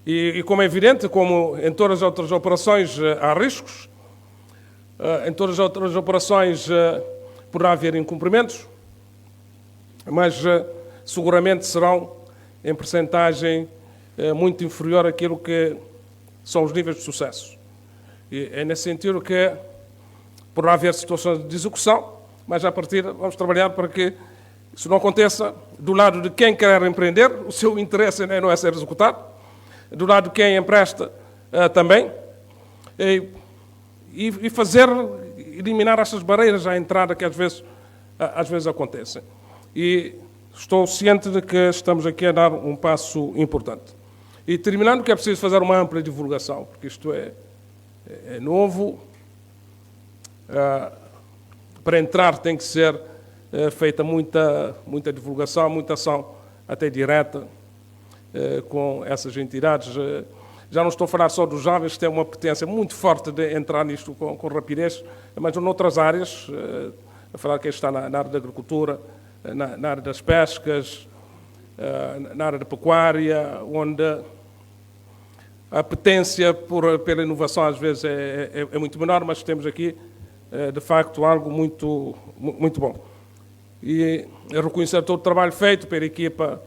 E como é evidente, como em todas as outras operações há riscos, em todas as outras operações poderá haver incumprimentos, mas seguramente serão em percentagem muito inferior àquilo que são os níveis de sucesso. E é nesse sentido que poderá haver situações de execução, mas a partir vamos trabalhar para que isso não aconteça do lado de quem quer empreender, o seu interesse não é ser executado, do lado de quem empresta também, e fazer, eliminar essas barreiras à entrada que às vezes acontecem. E estou ciente de que estamos aqui a dar um passo importante. E terminando, que é preciso fazer uma ampla divulgação, porque isto é novo. Para entrar tem que ser feita muita divulgação, muita ação até direta com essas entidades. Já não estou a falar só dos jovens, que têm uma potência muito forte de entrar nisto com rapidez, mas noutras áreas, a falar que está na área da agricultura, na área das pescas, na área da pecuária, onde a potência pela inovação às vezes é muito menor, mas temos aqui, de facto, algo muito bom. E reconhecer todo o trabalho feito pela equipa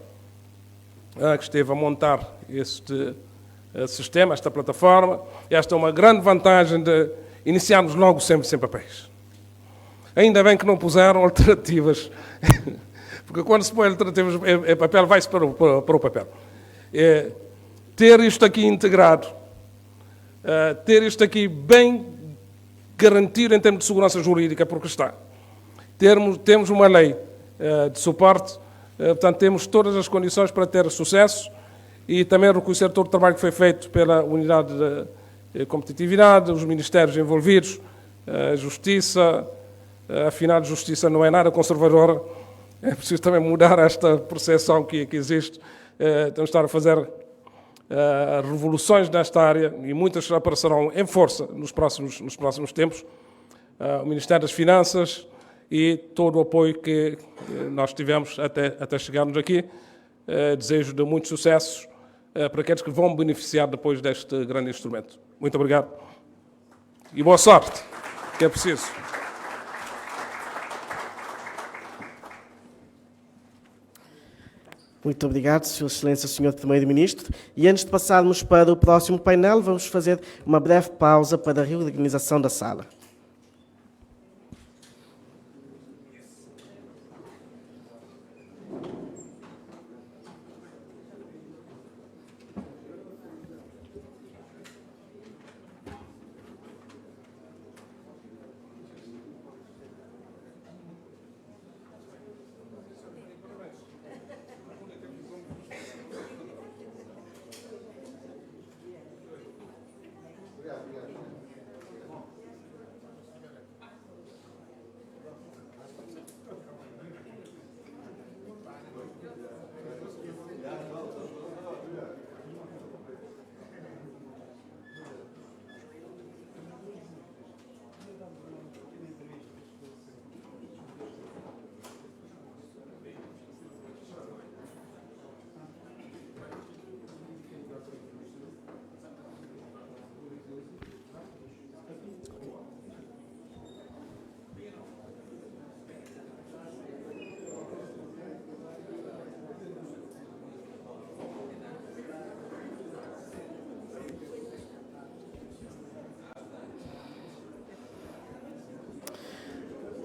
que esteve a montar este sistema, esta plataforma. Esta é uma grande vantagem de iniciarmos logo sempre sem papéis. Ainda bem que não puseram alternativas, porque quando se põe alternativas em papel, vai-se para o papel. Ter isto aqui integrado, ter isto aqui bem garantido em termos de segurança jurídica, porque está. Temos uma lei de suporte, portanto, temos todas as condições para ter sucesso e também reconhecer todo o trabalho que foi feito pela Unidade de Competitividade, os ministérios envolvidos, a Justiça. Afinal, a Justiça não é nada conservadora, é preciso também mudar esta percepção que existe. Temos de estar a fazer revoluções nesta área e muitas aparecerão em força nos próximos tempos. O Ministério das Finanças e todo o apoio que nós tivemos até chegarmos aqui. Desejo de muitos sucessos para aqueles que vão beneficiar depois deste grande instrumento. Muito obrigado e boa sorte, que é preciso. Muito obrigado, Sua Excelência, Sr. Primeiro-Ministro. E antes de passarmos para o próximo painel, vamos fazer uma breve pausa para a reorganização da sala.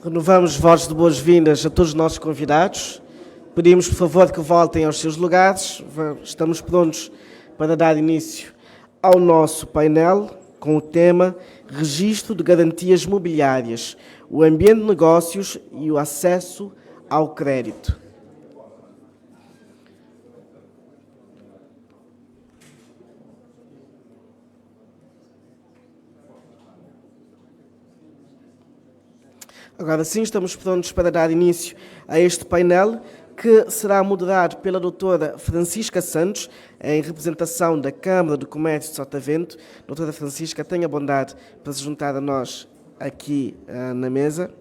Renovamos votos de boas-vindas a todos os nossos convidados. Pedimos, por favor, que voltem aos seus lugares. Estamos prontos para dar início ao nosso painel com o tema Registro de Garantias Mobiliárias, o ambiente de negócios e o acesso ao crédito. Agora sim, estamos prontos para dar início a este painel, que será moderado pela doutora Francisca Santos, em representação da Câmara do Comércio de Sotavento. Doutora Francisca, tenha a bondade para se juntar a nós aqui na mesa.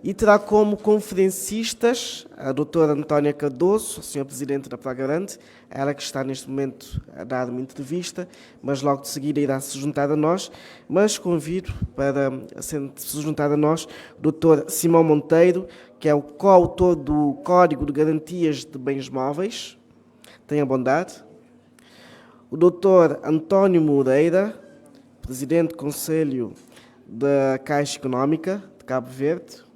E terá como conferencistas a doutora Antónia Cardoso, Sr. Presidente da Praia Grande, ela que está neste momento a dar uma entrevista, mas logo de seguida irá se juntar a nós. Mas convido para se juntar a nós o Dr. Simão Monteiro, que é o coautor do Código de Garantias de Bens Móveis. Tenha bondade. O Dr. António Moreira, Presidente do Conselho da Caixa Económica de Cabo Verde.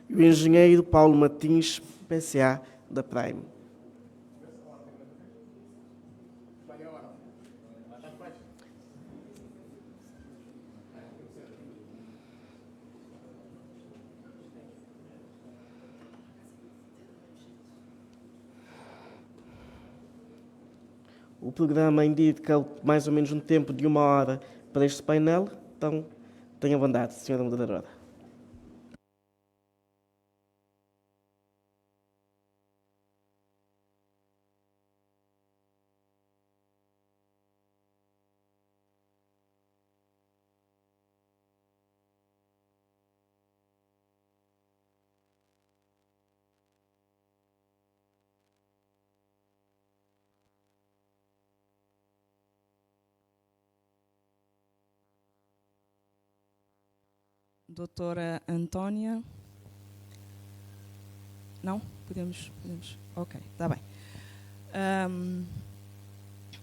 E o engenheiro Paulo Martins, PCA da Prime. O programa indica mais ou menos um tempo de 1 hora para este painel, então tenha bondade, Sra. Moderadora. Doutora Antónia. Não? Podemos. Ok, está bem.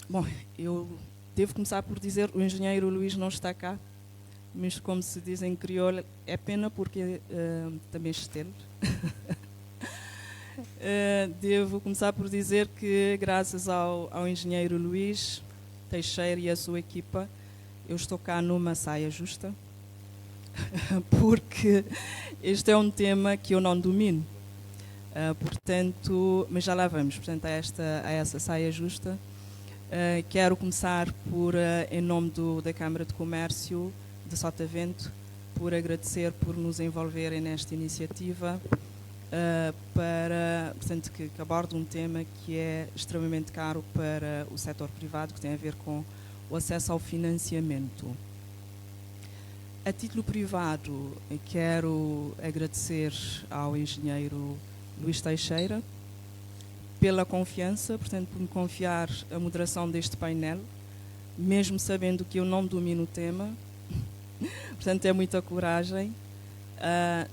Bom, eu devo começar por dizer que o engenheiro Luís não está cá, mas como se diz em crioulo, é pena porque também esteve. Devo começar por dizer que graças ao engenheiro Luís Teixeira e a sua equipa, eu estou cá numa saia justa. Porque este é um tema que eu não domino, portanto, mas já lá vamos, portanto, a essa saia justa. Quero começar por, em nome da Câmara de Comércio de Sotavento, por agradecer por nos envolverem nesta iniciativa, portanto, que aborda um tema que é extremamente caro para o setor privado, que tem a ver com o acesso ao financiamento. A título privado, quero agradecer ao engenheiro Luís Teixeira pela confiança, portanto, por me confiar a moderação deste painel, mesmo sabendo que eu não domino o tema. Portanto, é muita coragem.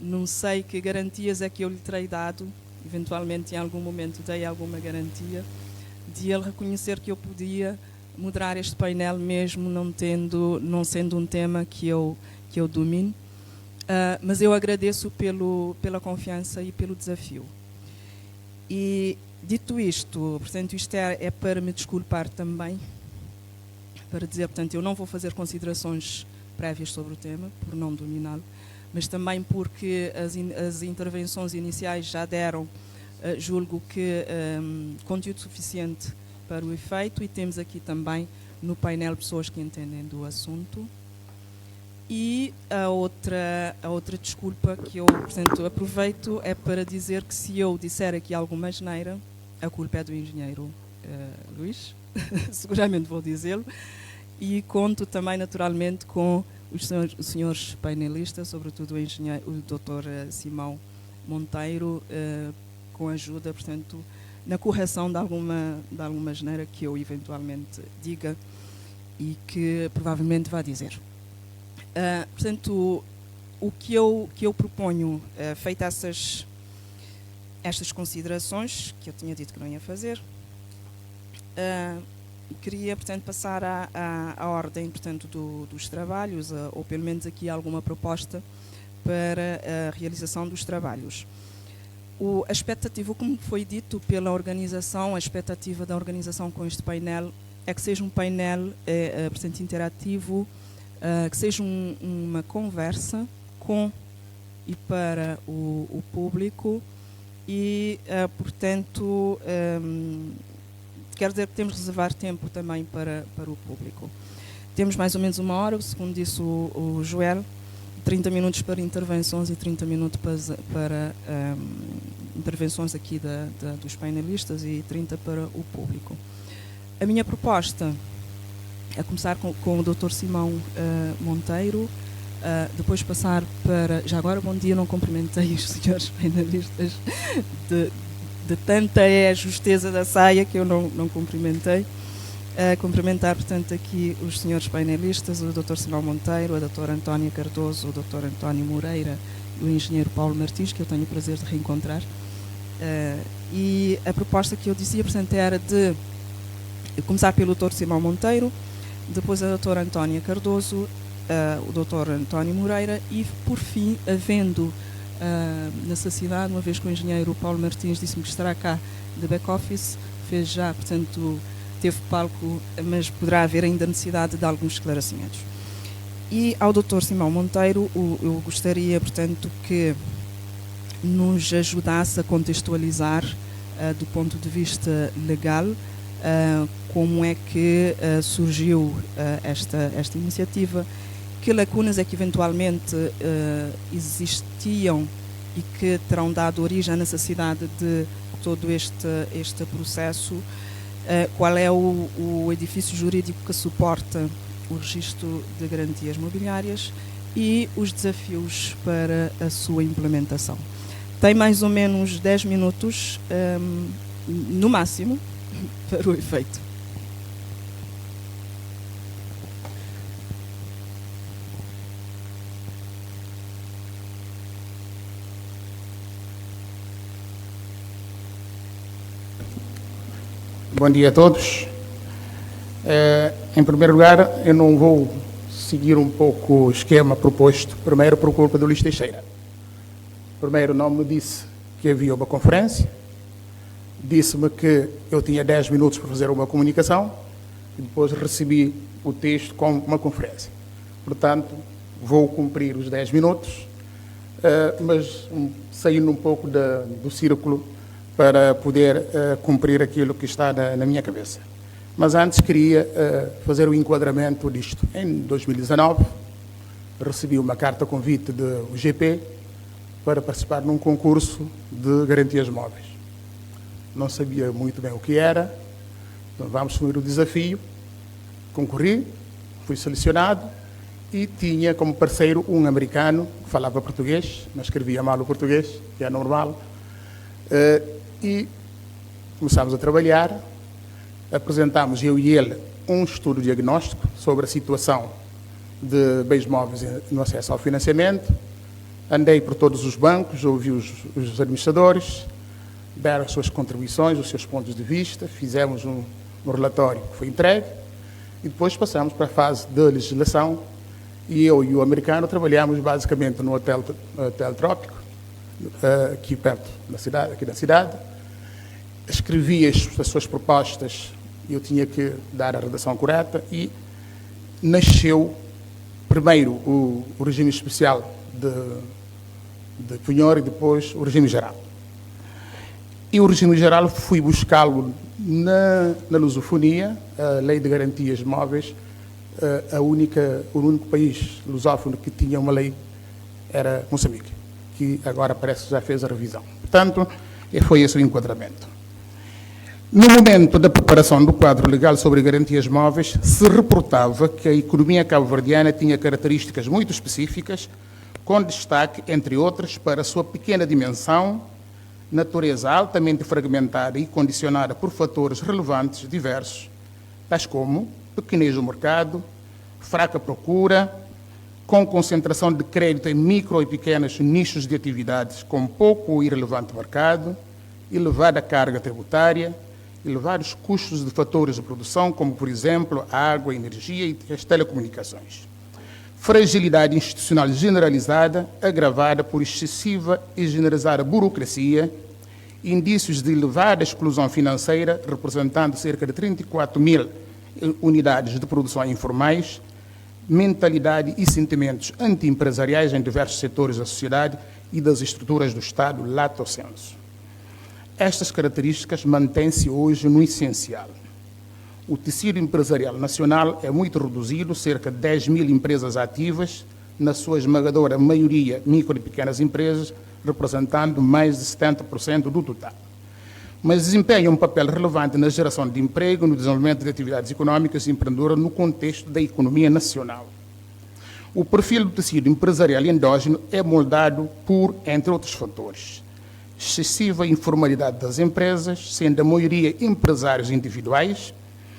Não sei que garantias é que eu lhe terei dado, eventualmente em algum momento dei alguma garantia, de ele reconhecer que eu podia moderar este painel mesmo não sendo um tema que eu domino, mas eu agradeço pela confiança e pelo desafio. E, dito isto, portanto, isto é para me desculpar também, para dizer, portanto, eu não vou fazer considerações prévias sobre o tema, por não dominá-lo, mas também porque as intervenções iniciais já deram, julgo que, conteúdo suficiente para o efeito, e temos aqui também no painel pessoas que entendem do assunto. E a outra desculpa que eu, portanto, aproveito é para dizer que se eu disser aqui alguma asneira, a culpa é do engenheiro Luís, seguramente vou dizê-lo, e conto também naturalmente com os senhores painelistas, sobretudo o Dr. Simão Monteiro, com ajuda, portanto, na correção de alguma asneira que eu eventualmente diga e que provavelmente vá dizer. Portanto, o que eu proponho, feitas estas considerações, que eu tinha dito que não ia fazer, queria, portanto, passar à ordem, portanto, dos trabalhos, ou pelo menos aqui alguma proposta para a realização dos trabalhos. A expectativa, como foi dito pela organização, a expectativa da organização com este painel é que seja um painel, portanto, interativo, que seja uma conversa com e para o público e, portanto, quero dizer que temos de reservar tempo também para o público. Temos mais ou menos 1 hora, segundo disse o Joel, 30 minutos para intervenções e 30 minutos para intervenções aqui dos painelistas e 30 para o público. A minha proposta, a começar com o Dr. Simão Monteiro, depois passar para... Já agora, bom dia, não cumprimentei os senhores painelistas de tanta é a justeza da saia que eu não cumprimentei. Cumprimentar, portanto, aqui os senhores painelistas, o Dr. Simão Monteiro, a Dra. Antónia Cardoso, o Dr. António Moreira e o Engenheiro Paulo Martins, que eu tenho o prazer de reencontrar. E a proposta que eu dizia, portanto, era de começar pelo Dr. Simão Monteiro, depois a Dra. Antónia Cardoso, o Dr. António Moreira e, por fim, havendo necessidade, uma vez que o Engenheiro Paulo Martins disse-me que estará cá de back-office, fez já, portanto, teve palco, mas poderá haver ainda necessidade de alguns esclarecimentos. E ao Dr. Simão Monteiro, eu gostaria, portanto, que nos ajudasse a contextualizar, do ponto de vista legal, como é que surgiu esta iniciativa, que lacunas é que eventualmente existiam e que terão dado origem à necessidade de todo este processo, qual é o edifício jurídico que suporta o registro de garantias mobiliárias e os desafios para a sua implementação. Tem mais ou menos 10 minutos, no máximo, para o efeito. Bom dia a todos. Em primeiro lugar, eu não vou seguir um pouco o esquema proposto, primeiro por culpa do Luís Teixeira. Primeiro não me disse que havia uma conferência, disse-me que eu tinha 10 minutos para fazer uma comunicação e depois recebi o texto com uma conferência. Portanto, vou cumprir os 10 minutos, mas saindo um pouco do círculo para poder cumprir aquilo que está na minha cabeça. Mas antes queria fazer o enquadramento disto. Em 2019, recebi uma carta-convite do GP para participar num concurso de garantias móveis. Não sabia muito bem o que era, então vamos assumir o desafio. Concorri, fui selecionado e tinha como parceiro um americano que falava português, mas escrevia mal o português, que é normal. E começámos a trabalhar, apresentámos, eu e ele, um estudo diagnóstico sobre a situação de bens móveis no acesso ao financiamento. Andei por todos os bancos, ouvi os administradores, deram as suas contribuições, os seus pontos de vista, fizemos um relatório que foi entregue e depois passamos para a fase de legislação e eu e o americano trabalhamos basicamente no Hotel Trópico, aqui perto da cidade, aqui da cidade. Escrevi as suas propostas, eu tinha que dar a redação correta e nasceu primeiro o regime especial de penhor e depois o regime geral. E o regime geral fui buscá-lo na lusofonia, a Lei de Garantias Móveis, o único país lusófono que tinha uma lei era Moçambique, que agora parece que já fez a revisão. Portanto, foi esse o enquadramento. No momento da preparação do quadro legal sobre garantias móveis, se reportava que a economia cabo-verdiana tinha características muito específicas, com destaque, entre outras, para a sua pequena dimensão, natureza altamente fragmentada e condicionada por fatores relevantes diversos, tais como pequenez do mercado, fraca procura, com concentração de crédito em micro e pequenos nichos de atividades com pouco ou irrelevante mercado, elevada carga tributária, elevados custos de fatores de produção, como, por exemplo, a água, a energia e as telecomunicações. Fragilidade institucional generalizada, agravada por excessiva e generalizada burocracia, indícios de elevada exclusão financeira, representando cerca de 34 mil unidades de produção informais, mentalidade e sentimentos anti-empresariais em diversos setores da sociedade e das estruturas do Estado, lato sensu. Estas características mantêm-se hoje no essencial. O tecido empresarial nacional é muito reduzido, cerca de 10 mil empresas ativas, na sua esmagadora maioria micro e pequenas empresas, representando mais de 70% do total. Mas desempenham um papel relevante na geração de emprego, no desenvolvimento de atividades económicas e empreendedoras no contexto da economia nacional. O perfil do tecido empresarial endógeno é moldado por, entre outros fatores, excessiva informalidade das empresas, sendo a maioria empresários individuais,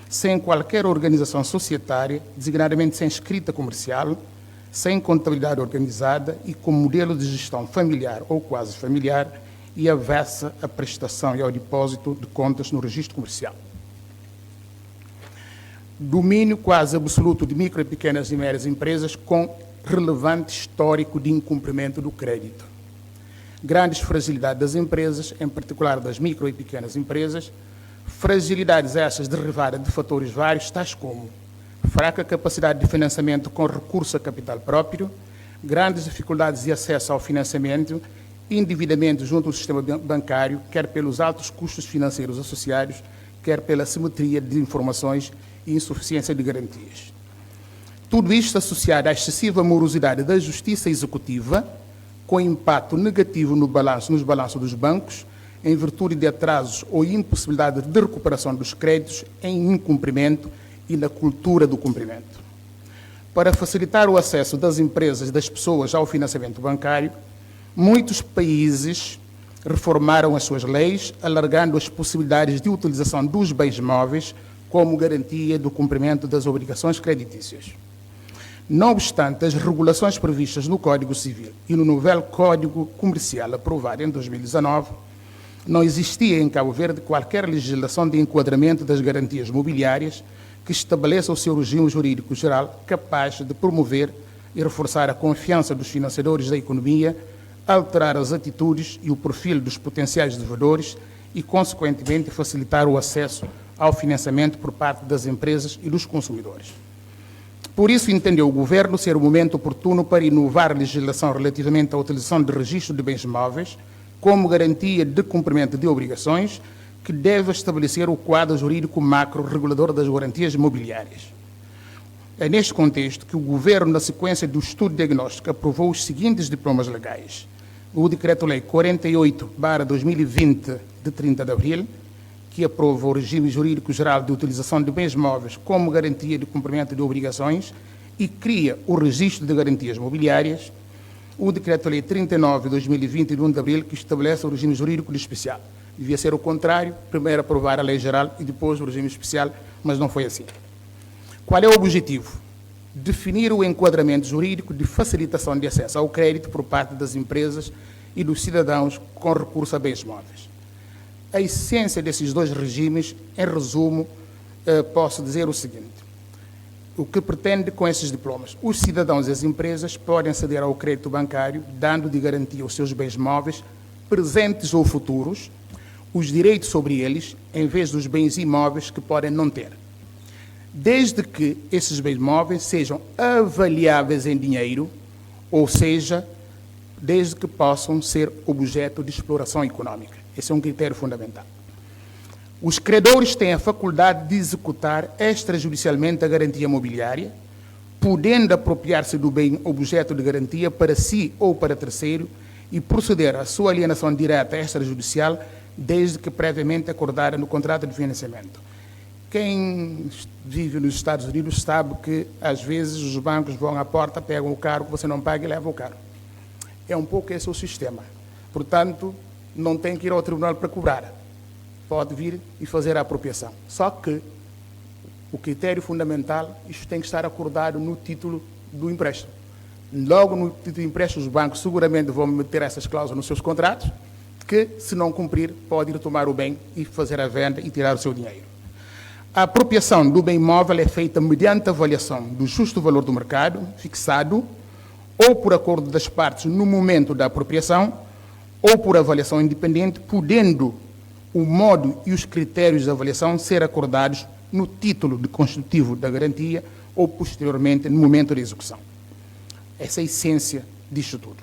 sem qualquer organização societária, designadamente sem escrita comercial, sem contabilidade organizada e com modelo de gestão familiar ou quase familiar e avessa à prestação e ao depósito de contas no registro comercial. Domínio quase absoluto de micro, pequenas e médias empresas com relevante histórico de incumprimento do crédito. Grandes fragilidades das empresas, em particular das micro e pequenas empresas, fragilidades essas derivadas de fatores vários, tais como fraca capacidade de financiamento com recurso a capital próprio, grandes dificuldades de acesso ao financiamento, endividamento junto ao sistema bancário, quer pelos altos custos financeiros associados, quer pela simetria de informações e insuficiência de garantias. Tudo isto associado à excessiva morosidade da justiça executiva, com impacto negativo nos balanços dos bancos, em virtude de atrasos ou impossibilidade de recuperação dos créditos em incumprimento e na cultura do cumprimento. Para facilitar o acesso das empresas e das pessoas ao financiamento bancário, muitos países reformaram as suas leis, alargando as possibilidades de utilização dos bens móveis como garantia do cumprimento das obrigações creditícias. Não obstante, as regulações previstas no Código Civil e no novo Código Comercial aprovado em 2019, não existia em Cabo Verde qualquer legislação de enquadramento das garantias mobiliárias que estabeleça o seu regime jurídico geral capaz de promover e reforçar a confiança dos financiadores da economia, alterar as atitudes e o perfil dos potenciais devedores e, consequentemente, facilitar o acesso ao financiamento por parte das empresas e dos consumidores. Por isso, entendeu o Governo ser o momento oportuno para inovar a legislação relativamente à utilização de registro de bens móveis como garantia de cumprimento de obrigações, que deve estabelecer o quadro jurídico macro regulador das garantias imobiliárias. É neste contexto que o Governo, na sequência do estudo diagnóstico, aprovou os seguintes diplomas legais. O Decreto-Lei 48/2020, de 30 de abril, que aprova o regime jurídico geral de utilização de bens móveis como garantia de cumprimento de obrigações e cria o registro de garantias mobiliárias. O Decreto-Lei 39/2020, de 1 de abril, que estabelece o regime jurídico de especial. Devia ser o contrário, primeiro aprovar a lei geral e depois o regime especial, mas não foi assim. Qual é o objetivo? Definir o enquadramento jurídico de facilitação de acesso ao crédito por parte das empresas e dos cidadãos com recurso a bens móveis. A essência desses dois regimes, em resumo, posso dizer o seguinte: o que pretende com esses diplomas? Os cidadãos e as empresas podem aceder ao crédito bancário, dando de garantia os seus bens móveis, presentes ou futuros, os direitos sobre eles, em vez dos bens imóveis que podem não ter, desde que esses bens móveis sejam avaliáveis em dinheiro, ou seja, desde que possam ser objeto de exploração econômica. Esse é um critério fundamental. Os credores têm a faculdade de executar extrajudicialmente a garantia mobiliária, podendo apropriar-se do bem objeto de garantia para si ou para terceiro e proceder à sua alienação direta extrajudicial, desde que previamente acordada no contrato de financiamento. Quem vive nos Estados Unidos sabe que, às vezes, os bancos vão à porta, pegam o carro, você não paga e levam o carro. É um pouco esse o sistema. Portanto, não tem que ir ao tribunal para cobrar. Pode vir e fazer a apropriação. Só que o critério fundamental, isto tem que estar acordado no título do empréstimo. Logo no título do empréstimo, os bancos seguramente vão meter essas cláusulas nos seus contratos, que, se não cumprir, pode ir tomar o bem e fazer a venda e tirar o seu dinheiro. A apropriação do bem imóvel é feita mediante avaliação do justo valor do mercado, fixado, ou por acordo das partes no momento da apropriação, ou por avaliação independente, podendo o modo e os critérios de avaliação ser acordados no título de constitutivo da garantia ou, posteriormente, no momento da execução. Essa é a essência disto tudo.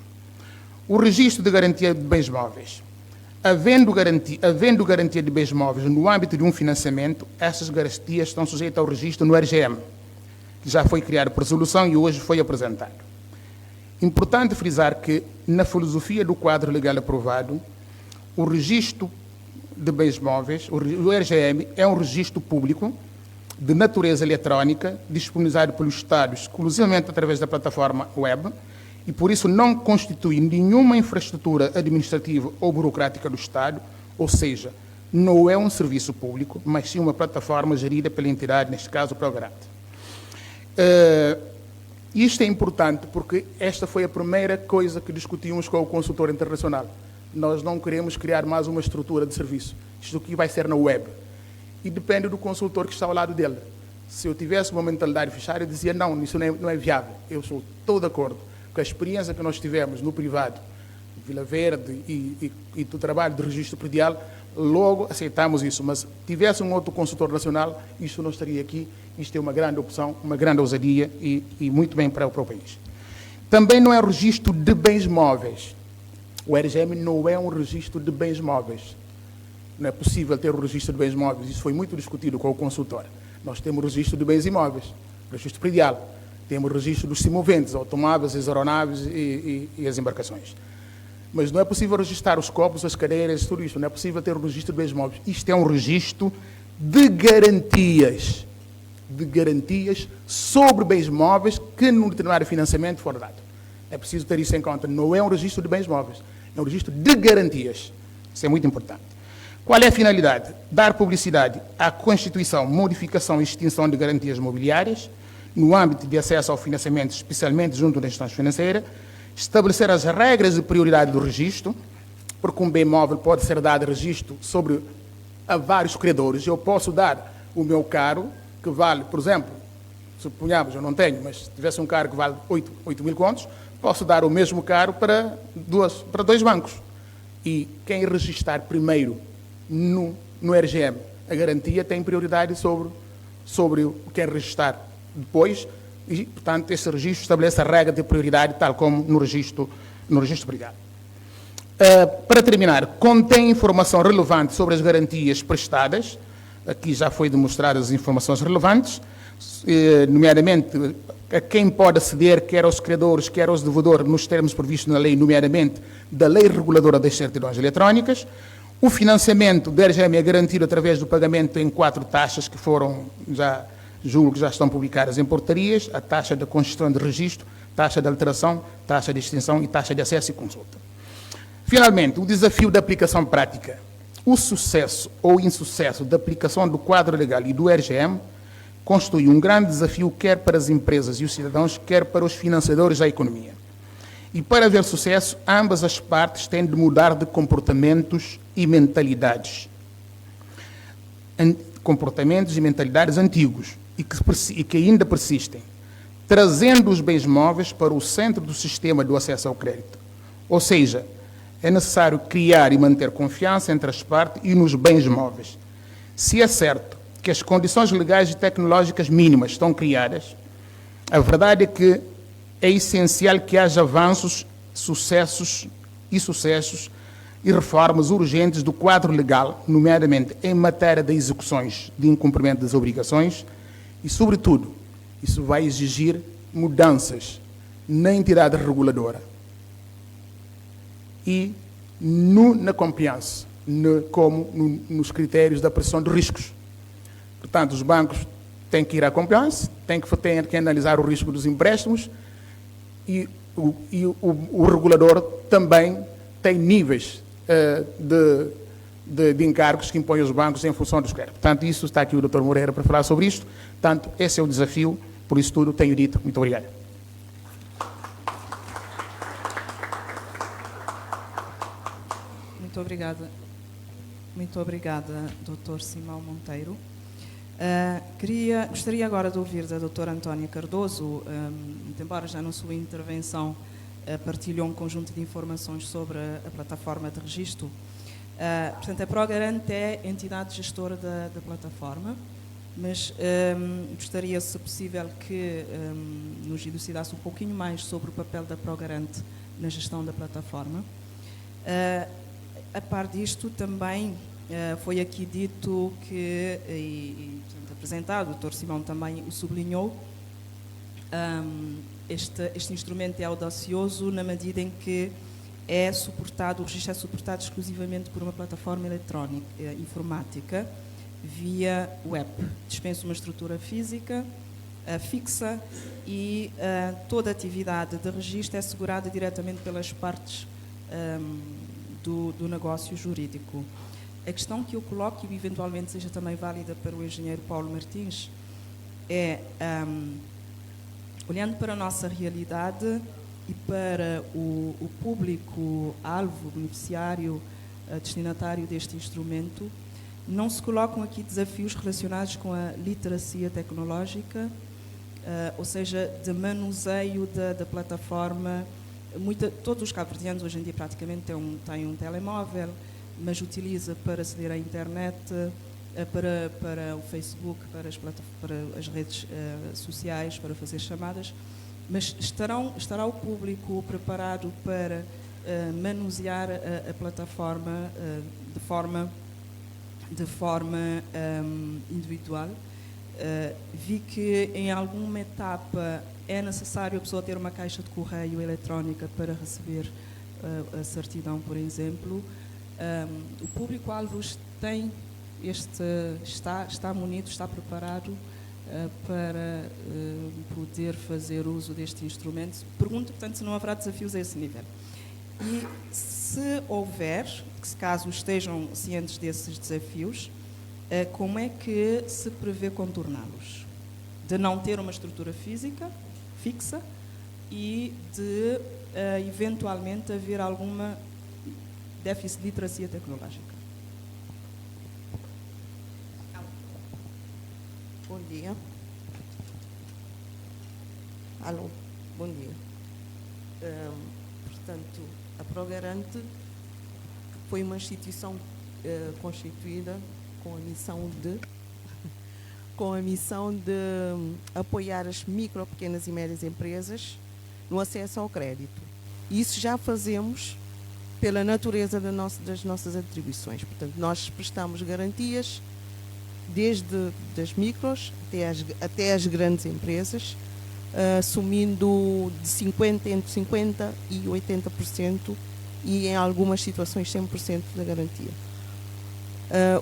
O registro de garantia de bens móveis. Havendo garantia de bens móveis no âmbito de um financiamento, essas garantias estão sujeitas ao registro no RGM, que já foi criado por resolução e hoje foi apresentado. Importante frisar que, na filosofia do quadro legal aprovado, o registro de bens móveis, o RGM, é um registro público de natureza eletrónica, disponibilizado pelo Estado exclusivamente através da plataforma web, e por isso não constitui nenhuma infraestrutura administrativa ou burocrática do Estado, ou seja, não é um serviço público, mas sim uma plataforma gerida pela entidade, neste caso o Progarante. Isto é importante porque esta foi a primeira coisa que discutimos com o consultor internacional. Nós não queremos criar mais uma estrutura de serviço. Isto aqui vai ser na web. E depende do consultor que está ao lado dele. Se eu tivesse uma mentalidade fechada, eu dizia, não, isso não é viável. Eu sou todo de acordo com a experiência que nós tivemos no privado, Vila Verde e do trabalho de registro predial, logo aceitamos isso. Mas tivesse um outro consultor nacional, isto não estaria aqui. Isto é uma grande opção, uma grande ousadia e muito bem para o país. Também não é registro de bens móveis. O RGM não é um registro de bens móveis. Não é possível ter um registro de bens móveis. Isso foi muito discutido com o consultor. Nós temos registro de bens imóveis, registro predial. Temos registro dos semoventes, automóveis, as aeronaves e as embarcações. Mas não é possível registrar os copos, as cadeiras, tudo isto. Não é possível ter um registro de bens móveis. Isto é um registro de garantias. De garantias sobre bens móveis que num determinado financiamento for dado. É preciso ter isso em conta. Não é um registro de bens móveis. É um registro de garantias. Isso é muito importante. Qual é a finalidade? Dar publicidade à constituição, modificação e extinção de garantias mobiliárias no âmbito de acesso ao financiamento, especialmente junto da instituição financeira, estabelecer as regras de prioridade do registro, porque um bem móvel pode ser dado registro sobre a vários credores. Eu posso dar o meu carro, que vale, por exemplo, suponhamos, eu não tenho, mas se tivesse um carro que vale 8 mil contos, posso dar o mesmo carro para dois bancos. E quem registrar primeiro no RGM a garantia tem prioridade sobre quem registrar depois e, portanto, esse registro estabelece a regra de prioridade, tal como no registro privado. Para terminar, contém informação relevante sobre as garantias prestadas. Aqui já foi demonstradas as informações relevantes, nomeadamente a quem pode aceder, quer aos credores, quer aos devedores, nos termos previstos na lei, nomeadamente da Lei Reguladora das Certidões Eletrónicas. O financiamento do RGM é garantido através do pagamento em 4 taxas que foram, julgo que já estão publicadas em portarias: a taxa de constituição de registro, taxa de alteração, taxa de extinção e taxa de acesso e consulta. Finalmente, o desafio da aplicação prática. O sucesso ou insucesso da aplicação do quadro legal e do RGM constitui um grande desafio quer para as empresas e os cidadãos, quer para os financiadores da economia. E para haver sucesso, ambas as partes têm de mudar de comportamentos e mentalidades. Comportamentos e mentalidades antigos e que ainda persistem, trazendo os bens móveis para o centro do sistema do acesso ao crédito. Ou seja, é necessário criar e manter confiança entre as partes e nos bens móveis. Se é certo que as condições legais e tecnológicas mínimas estão criadas, a verdade é que é essencial que haja avanços, sucessos e reformas urgentes do quadro legal, nomeadamente em matéria de execuções de incumprimento das obrigações e, sobretudo, isso vai exigir mudanças na entidade reguladora e na compliance, como nos critérios da pressão de riscos. Portanto, os bancos têm que ir à compliance, têm que analisar o risco dos empréstimos e o regulador também tem níveis de encargos que impõem os bancos em função dos créditos. Portanto, isso está aqui o Dr. Moreira para falar sobre isto. Portanto, esse é o desafio, por isso tudo tenho dito. Muito obrigado. Muito obrigada, Dr. Simão Monteiro. Gostaria agora de ouvir da doutora Antónia Cardoso, embora já na sua intervenção partilhou um conjunto de informações sobre a plataforma de registro. Portanto, a Progarante é a entidade gestora da plataforma, mas gostaria, se possível, que nos elucidasse um pouquinho mais sobre o papel da Progarante na gestão da plataforma. A par disto, também foi aqui dito que, portanto, apresentado, o Dr. Simão também o sublinhou, este instrumento é audacioso na medida em que o registro é suportado exclusivamente por uma plataforma eletrónica, informática, via web. Dispensa uma estrutura física fixa e toda a atividade de registro é assegurada diretamente pelas partes do negócio jurídico. A questão que eu coloco, e eventualmente seja também válida para o engenheiro Paulo Martins, é, olhando para a nossa realidade e para o público-alvo, beneficiário, destinatário deste instrumento, não se colocam aqui desafios relacionados com a literacia tecnológica, ou seja, de manuseio da plataforma. Todos os cabo-verdianos hoje em dia praticamente têm um telemóvel, mas utiliza para aceder à internet, para o Facebook, para as redes sociais, para fazer chamadas, mas estará o público preparado para manusear a plataforma de forma individual. Vi que em alguma etapa é necessário a pessoa ter uma caixa de correio eletrónica para receber a certidão, por exemplo. O público-alvo está munido, está preparado para poder fazer uso deste instrumento. Pergunto, portanto, se não haverá desafios a esse nível. E se houver, caso estejam cientes desses desafios, como é que se prevê contorná-los? De não ter uma estrutura física fixa e de eventualmente haver alguma déficit de literacia tecnológica. Bom dia. Alô, bom dia. Portanto, a Progarante foi uma instituição constituída com a missão de apoiar as micro, pequenas e médias empresas no acesso ao crédito. E isso já fazemos pela natureza das nossas atribuições. Portanto, nós prestamos garantias desde das micros até as grandes empresas, assumindo entre 50% e 80% e em algumas situações 100% da garantia.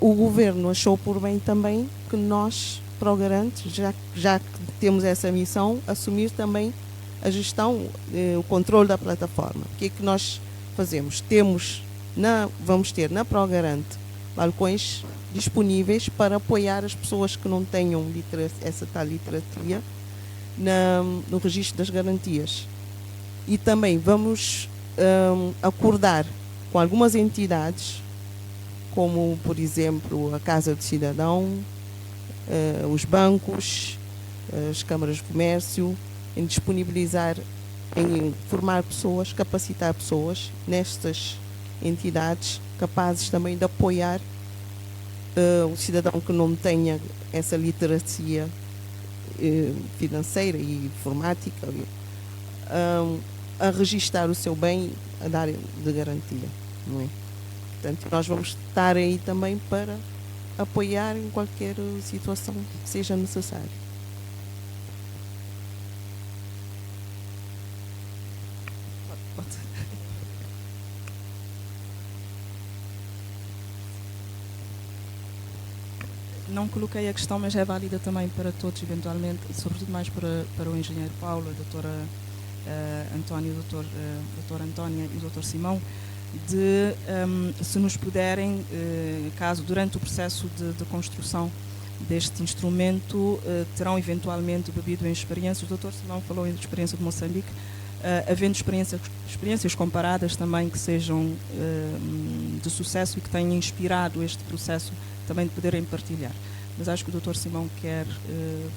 O Governo achou por bem também que nós, Progarante, já que temos essa missão, assumir também a gestão, o controle da plataforma. O que é que nós fazemos? Vamos ter na Progarante balcões disponíveis para apoiar as pessoas que não tenham essa tal literacia no registro das garantias. E também vamos acordar com algumas entidades, como, por exemplo, a Casa do Cidadão, os bancos, as câmaras de comércio, em disponibilizar, em formar pessoas, capacitar pessoas nestas entidades capazes também de apoiar o cidadão que não tenha essa literacia financeira e informática a registar o seu bem, a dar de garantia, não é? Portanto, nós vamos estar aí também para apoiar em qualquer situação que seja necessário. Não coloquei a questão, mas é válida também para todos, eventualmente, sobretudo mais para o engenheiro Paulo, a doutora Antónia, doutora Antónia e o doutor Simão, de se nos puderem, caso durante o processo de construção deste instrumento terão eventualmente bebido em experiências. O doutor Simão falou em experiência de Moçambique, havendo experiências comparadas também que sejam de sucesso e que tenham inspirado este processo também de poderem partilhar. Mas acho que o doutor Simão quer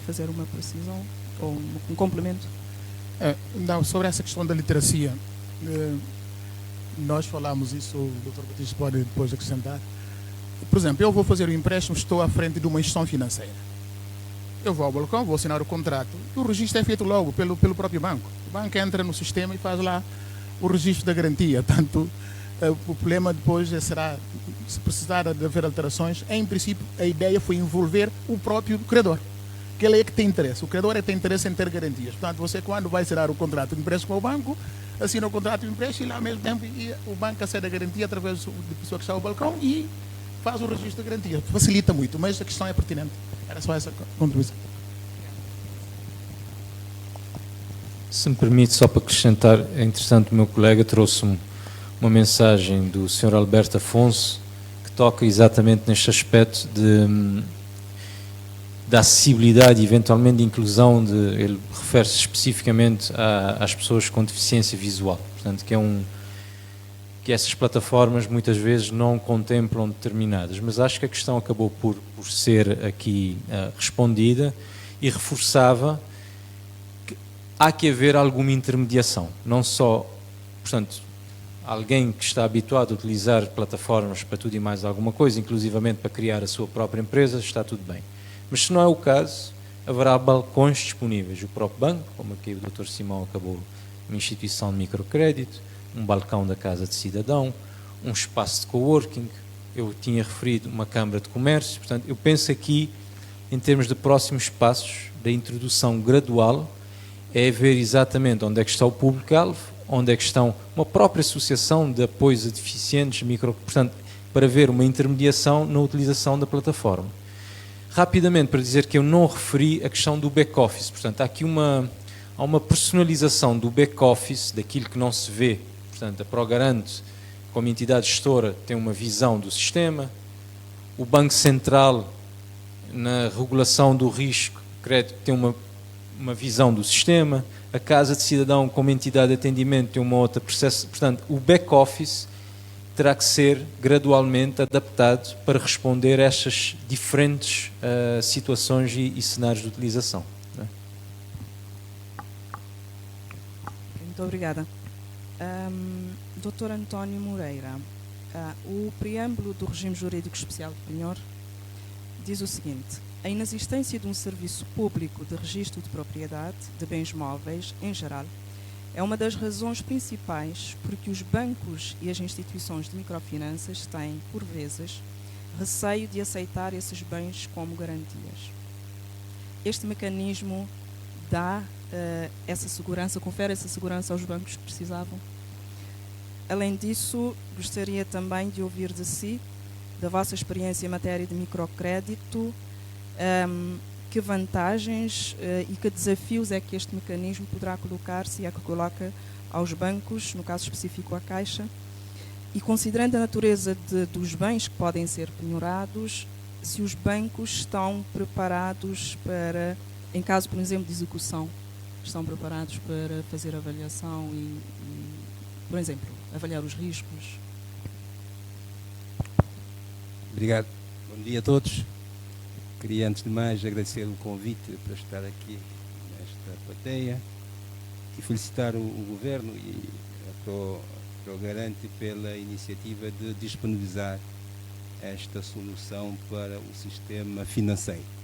fazer uma precisão ou um complemento. Não, sobre essa questão da literacia, nós falamos isso, o doutor Batista pode depois acrescentar. Por exemplo, eu vou fazer um empréstimo, estou à frente de uma instituição financeira. Eu vou ao balcão, vou assinar o contrato, e o registro é feito logo pelo próprio banco. O banco entra no sistema e faz lá o registro da garantia. Tanto o problema depois será, se precisar de haver alterações, em princípio a ideia foi envolver o próprio credor, que ele é que tem interesse. O credor é que tem interesse em ter garantias. Portanto, você quando vai assinar o contrato de empréstimo com o banco, assina o contrato de empréstimo e lá ao mesmo tempo o banco acede a garantia através da pessoa que está ao balcão e faz o registro de garantia. Facilita muito, mas a questão é pertinente. Era só essa contribuição. Se me permite, só para acrescentar, é interessante, o meu colega trouxe-me uma mensagem do Sr. Alberto Afonso, que toca exatamente neste aspecto da acessibilidade e eventualmente de inclusão, ele refere-se especificamente às pessoas com deficiência visual. Portanto, que essas plataformas muitas vezes não contemplam determinadas, mas acho que a questão acabou por ser aqui respondida e reforçava que há que haver alguma intermediação, não só, portanto, alguém que está habituado a utilizar plataformas para tudo e mais alguma coisa, inclusivamente para criar a sua própria empresa, está tudo bem. Mas se não é o caso, haverá balcões disponíveis. O próprio banco, como aqui o Dr. Simão acabou, uma instituição de microcrédito, um balcão da Casa de Cidadão, um espaço de coworking, eu tinha referido uma Câmara de Comércio. Portanto, eu penso aqui, em termos de próximos passos, da introdução gradual, é ver exatamente onde é que está o público-alvo, onde é que estão uma própria associação de apoios a deficientes, portanto, para ver uma intermediação na utilização da plataforma. Rapidamente, para dizer que eu não referi a questão do back-office, portanto, há aqui uma personalização do back-office, daquilo que não se vê. Portanto, a ProGarante, como entidade gestora, tem uma visão do sistema, o Banco Central, na regulação do risco, crédito, tem uma visão do sistema, a Casa de Cidadão, como entidade de atendimento, tem uma outra processo. Portanto, o back-office terá que ser gradualmente adaptado para responder a estas diferentes situações e cenários de utilização. Não é? Muito obrigada. Dr. António Moreira, o preâmbulo do regime jurídico especial de penhor diz o seguinte: a inexistência de um serviço público de registro de propriedade de bens móveis, em geral, é uma das razões principais porque os bancos e as instituições de microfinanças têm, por vezes, receio de aceitar esses bens como garantias. Este mecanismo dá essa segurança, confere essa segurança aos bancos que precisavam. Além disso, gostaria também de ouvir de si, da vossa experiência em matéria de microcrédito, que vantagens e que desafios é que este mecanismo poderá colocar, se é que coloca, aos bancos, no caso específico à Caixa, e considerando a natureza dos bens que podem ser penhorados, se os bancos estão preparados para, em caso, por exemplo, de execução, estão preparados para fazer avaliação e por exemplo, avaliar os riscos. Obrigado. Bom dia a todos. Queria, antes de mais, agradecer o convite para estar aqui nesta plateia e felicitar o Governo e a ProGarante pela iniciativa de disponibilizar esta solução para o sistema financeiro.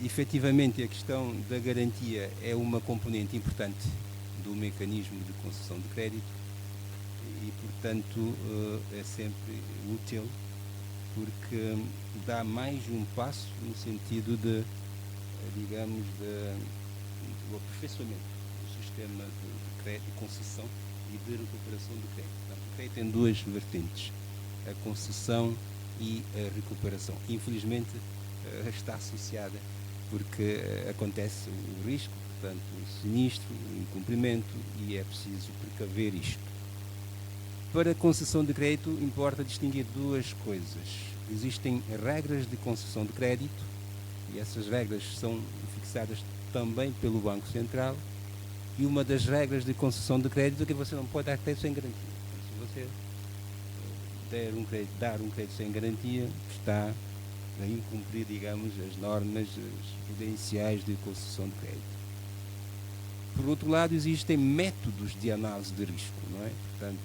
Efetivamente, a questão da garantia é uma componente importante do mecanismo de concessão de crédito e, portanto, é sempre útil porque dá mais um passo no sentido de, digamos, do aperfeiçoamento do sistema de crédito, de concessão e de recuperação do crédito. Portanto, o crédito tem duas vertentes, a concessão e a recuperação. Infelizmente, está associada porque acontece o risco, portanto, o sinistro, o incumprimento, e é preciso precaver isto. Para a concessão de crédito, importa distinguir duas coisas. Existem regras de concessão de crédito, e essas regras são fixadas também pelo Banco Central, e uma das regras de concessão de crédito é que você não pode dar crédito sem garantia. Então, se você dar um crédito sem garantia, está a incumprir, digamos, as normas prudenciais de concessão de crédito. Por outro lado, existem métodos de análise de risco, não é? Portanto,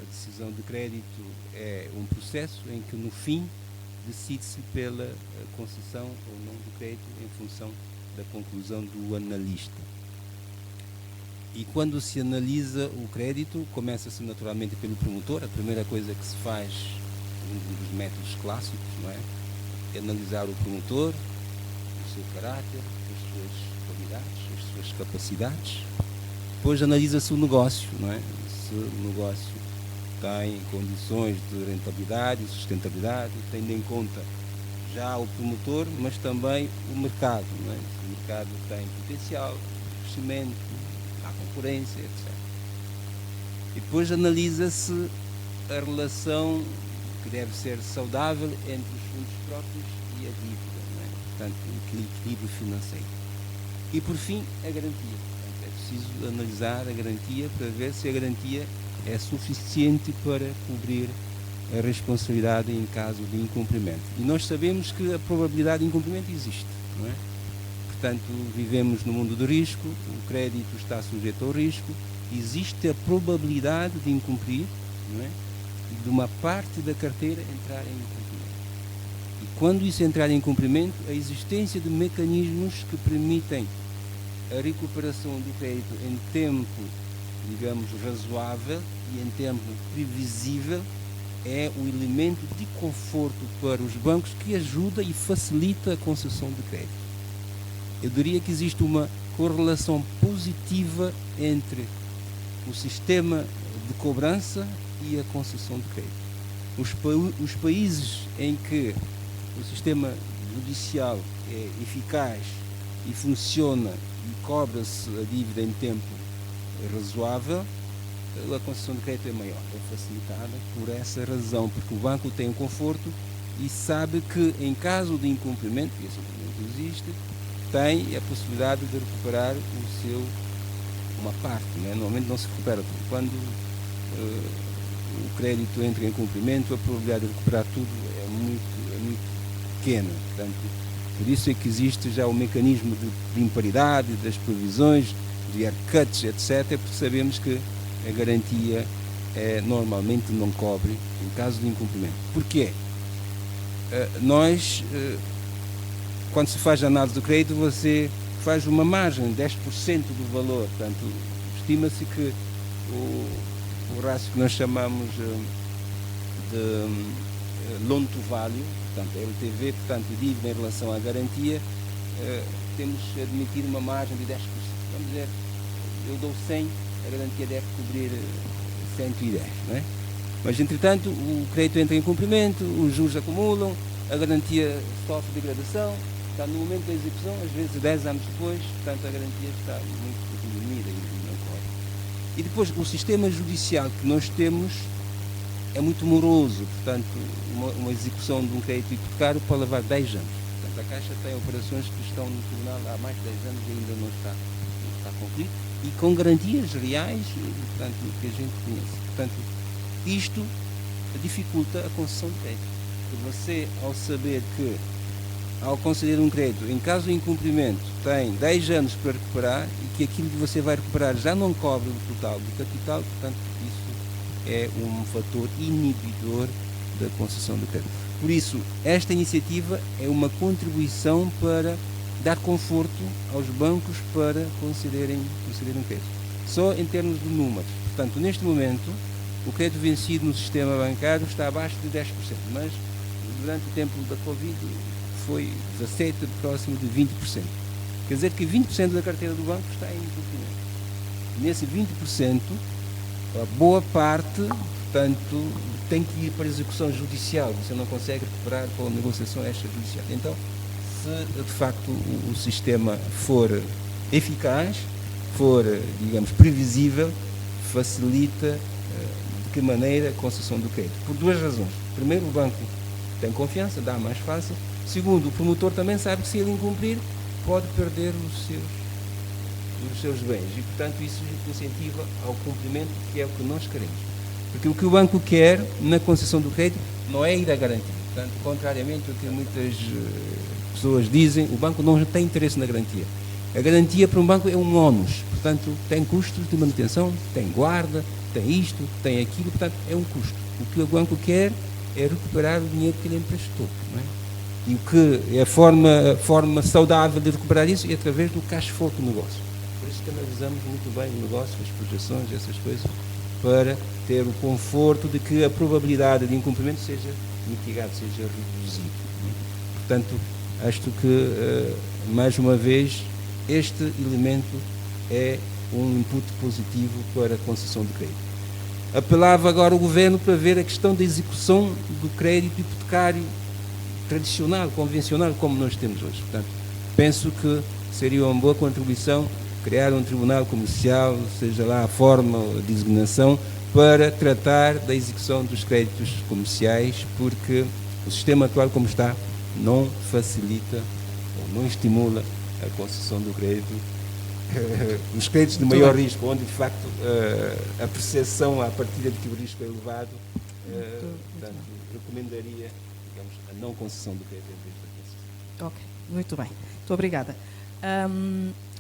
a decisão de crédito é um processo em que, no fim, decide-se pela concessão ou não do crédito em função da conclusão do analista. E quando se analisa o crédito, começa-se naturalmente pelo promotor. A primeira coisa que se faz, um dos métodos clássicos, não é? É analisar o promotor, o seu caráter, as suas qualidades, as suas capacidades. Depois analisa-se o negócio, não é? Se o negócio tem condições de rentabilidade e sustentabilidade, tendo em conta já o promotor, mas também o mercado. Não é? O mercado tem potencial, crescimento, há concorrência, etc. E depois analisa-se a relação que deve ser saudável entre os fundos próprios e a dívida, não é? Portanto, o equilíbrio financeiro. E por fim, a garantia. Portanto, é preciso analisar a garantia para ver se a garantia é suficiente para cobrir a responsabilidade em caso de incumprimento. E nós sabemos que a probabilidade de incumprimento existe, não é? Portanto, vivemos no mundo do risco, o crédito está sujeito ao risco, existe a probabilidade de incumprir, não é? E de uma parte da carteira entrar em incumprimento. E quando isso entrar em incumprimento, a existência de mecanismos que permitem a recuperação do crédito em tempo, digamos, razoável e em tempo previsível é o elemento de conforto para os bancos que ajuda e facilita a concessão de crédito. Eu diria que existe uma correlação positiva entre o sistema de cobrança e a concessão de crédito. Os países em que o sistema judicial é eficaz e funciona e cobra-se a dívida em tempo razoável, a concessão de crédito é maior, é facilitada por essa razão, porque o banco tem um conforto e sabe que em caso de incumprimento, e esse incumprimento existe, tem a possibilidade de recuperar uma parte, né? Normalmente não se recupera tudo. Quando o crédito entra em cumprimento, a probabilidade de recuperar tudo é muito pequena. Portanto, por isso é que existe já o mecanismo de imparidade, das provisões, de haircuts, etc., porque sabemos que a garantia normalmente não cobre em caso de incumprimento. Porquê? Quando se faz a análise do crédito, você faz uma margem de 10% do valor. Portanto, estima-se que o rácio que nós chamamos de loan to value, portanto, LTV, portanto, dívida em relação à garantia, temos que admitir uma margem de 10%. Vamos dizer, eu dou 100, a garantia deve cobrir 110, não é? Mas, entretanto, o crédito entra em cumprimento, os juros acumulam, a garantia sofre degradação, está no momento da execução, às vezes 10 anos depois, portanto, a garantia está muito diminuída e não corre. E depois, o sistema judicial que nós temos é muito moroso, portanto, uma execução de um crédito hipotecário pode levar 10 anos. Portanto, a Caixa tem operações que estão no tribunal há mais de 10 anos e ainda não está concluído, e com garantias reais, portanto, que a gente conhece. Portanto, isto dificulta a concessão de crédito. Porque você, ao saber que, ao conceder um crédito, em caso de incumprimento, tem 10 anos para recuperar e que aquilo que você vai recuperar já não cobre o total do capital, portanto, isso é um fator inibidor da concessão de crédito. Por isso, esta iniciativa é uma contribuição para dar conforto aos bancos para concederem crédito. Só em termos de números. Portanto, neste momento, o crédito vencido no sistema bancário está abaixo de 10%, mas durante o tempo da Covid foi 17%, próximo de 20%. Quer dizer que 20% da carteira do banco está em incumprimento. Nesse 20%, a boa parte, portanto, tem que ir para a execução judicial. Você não consegue recuperar com a negociação extrajudicial. Então, se de facto o sistema for eficaz, for, digamos, previsível, facilita de que maneira a concessão do crédito. Por duas razões. Primeiro, o banco tem confiança, dá mais fácil. Segundo, o promotor também sabe que se ele incumprir, pode perder os seus bens. E, portanto, isso incentiva ao cumprimento, que é o que nós queremos. Porque o que o banco quer na concessão do crédito não é ir à garantia. Portanto, contrariamente ao que muitas pessoas dizem, o banco não tem interesse na garantia. A garantia para um banco é um ónus, portanto, tem custos de manutenção, tem guarda, tem isto, tem aquilo, portanto, é um custo. O que o banco quer é recuperar o dinheiro que ele emprestou, não é? E o que é a forma saudável de recuperar isso é através do cash flow do negócio. Por isso que analisamos muito bem o negócio, as projeções, essas coisas, para ter o conforto de que a probabilidade de incumprimento seja mitigada, seja reduzida. Portanto, acho que, mais uma vez, este elemento é um input positivo para a concessão de crédito. apelava agora o Governo para ver a questão da execução do crédito hipotecário tradicional, convencional, como nós temos hoje. Portanto, penso que seria uma boa contribuição criar um tribunal comercial, seja lá a forma ou a designação, para tratar da execução dos créditos comerciais, porque o sistema atual como está não facilita ou não estimula a concessão do crédito, os créditos de maior risco, onde de facto a percepção à partida de que o risco é elevado, portanto, recomendaria, digamos, a não concessão do crédito em vez da concessão. Ok, muito bem. Muito obrigada.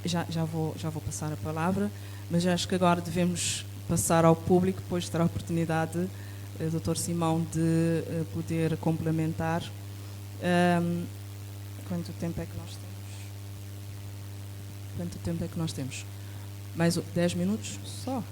Já vou passar a palavra, mas acho que agora devemos passar ao público, depois terá a oportunidade, Dr. Simão, de poder complementar. Quanto tempo é que nós temos? Quanto tempo é que nós temos? Mais 10 minutos? Só?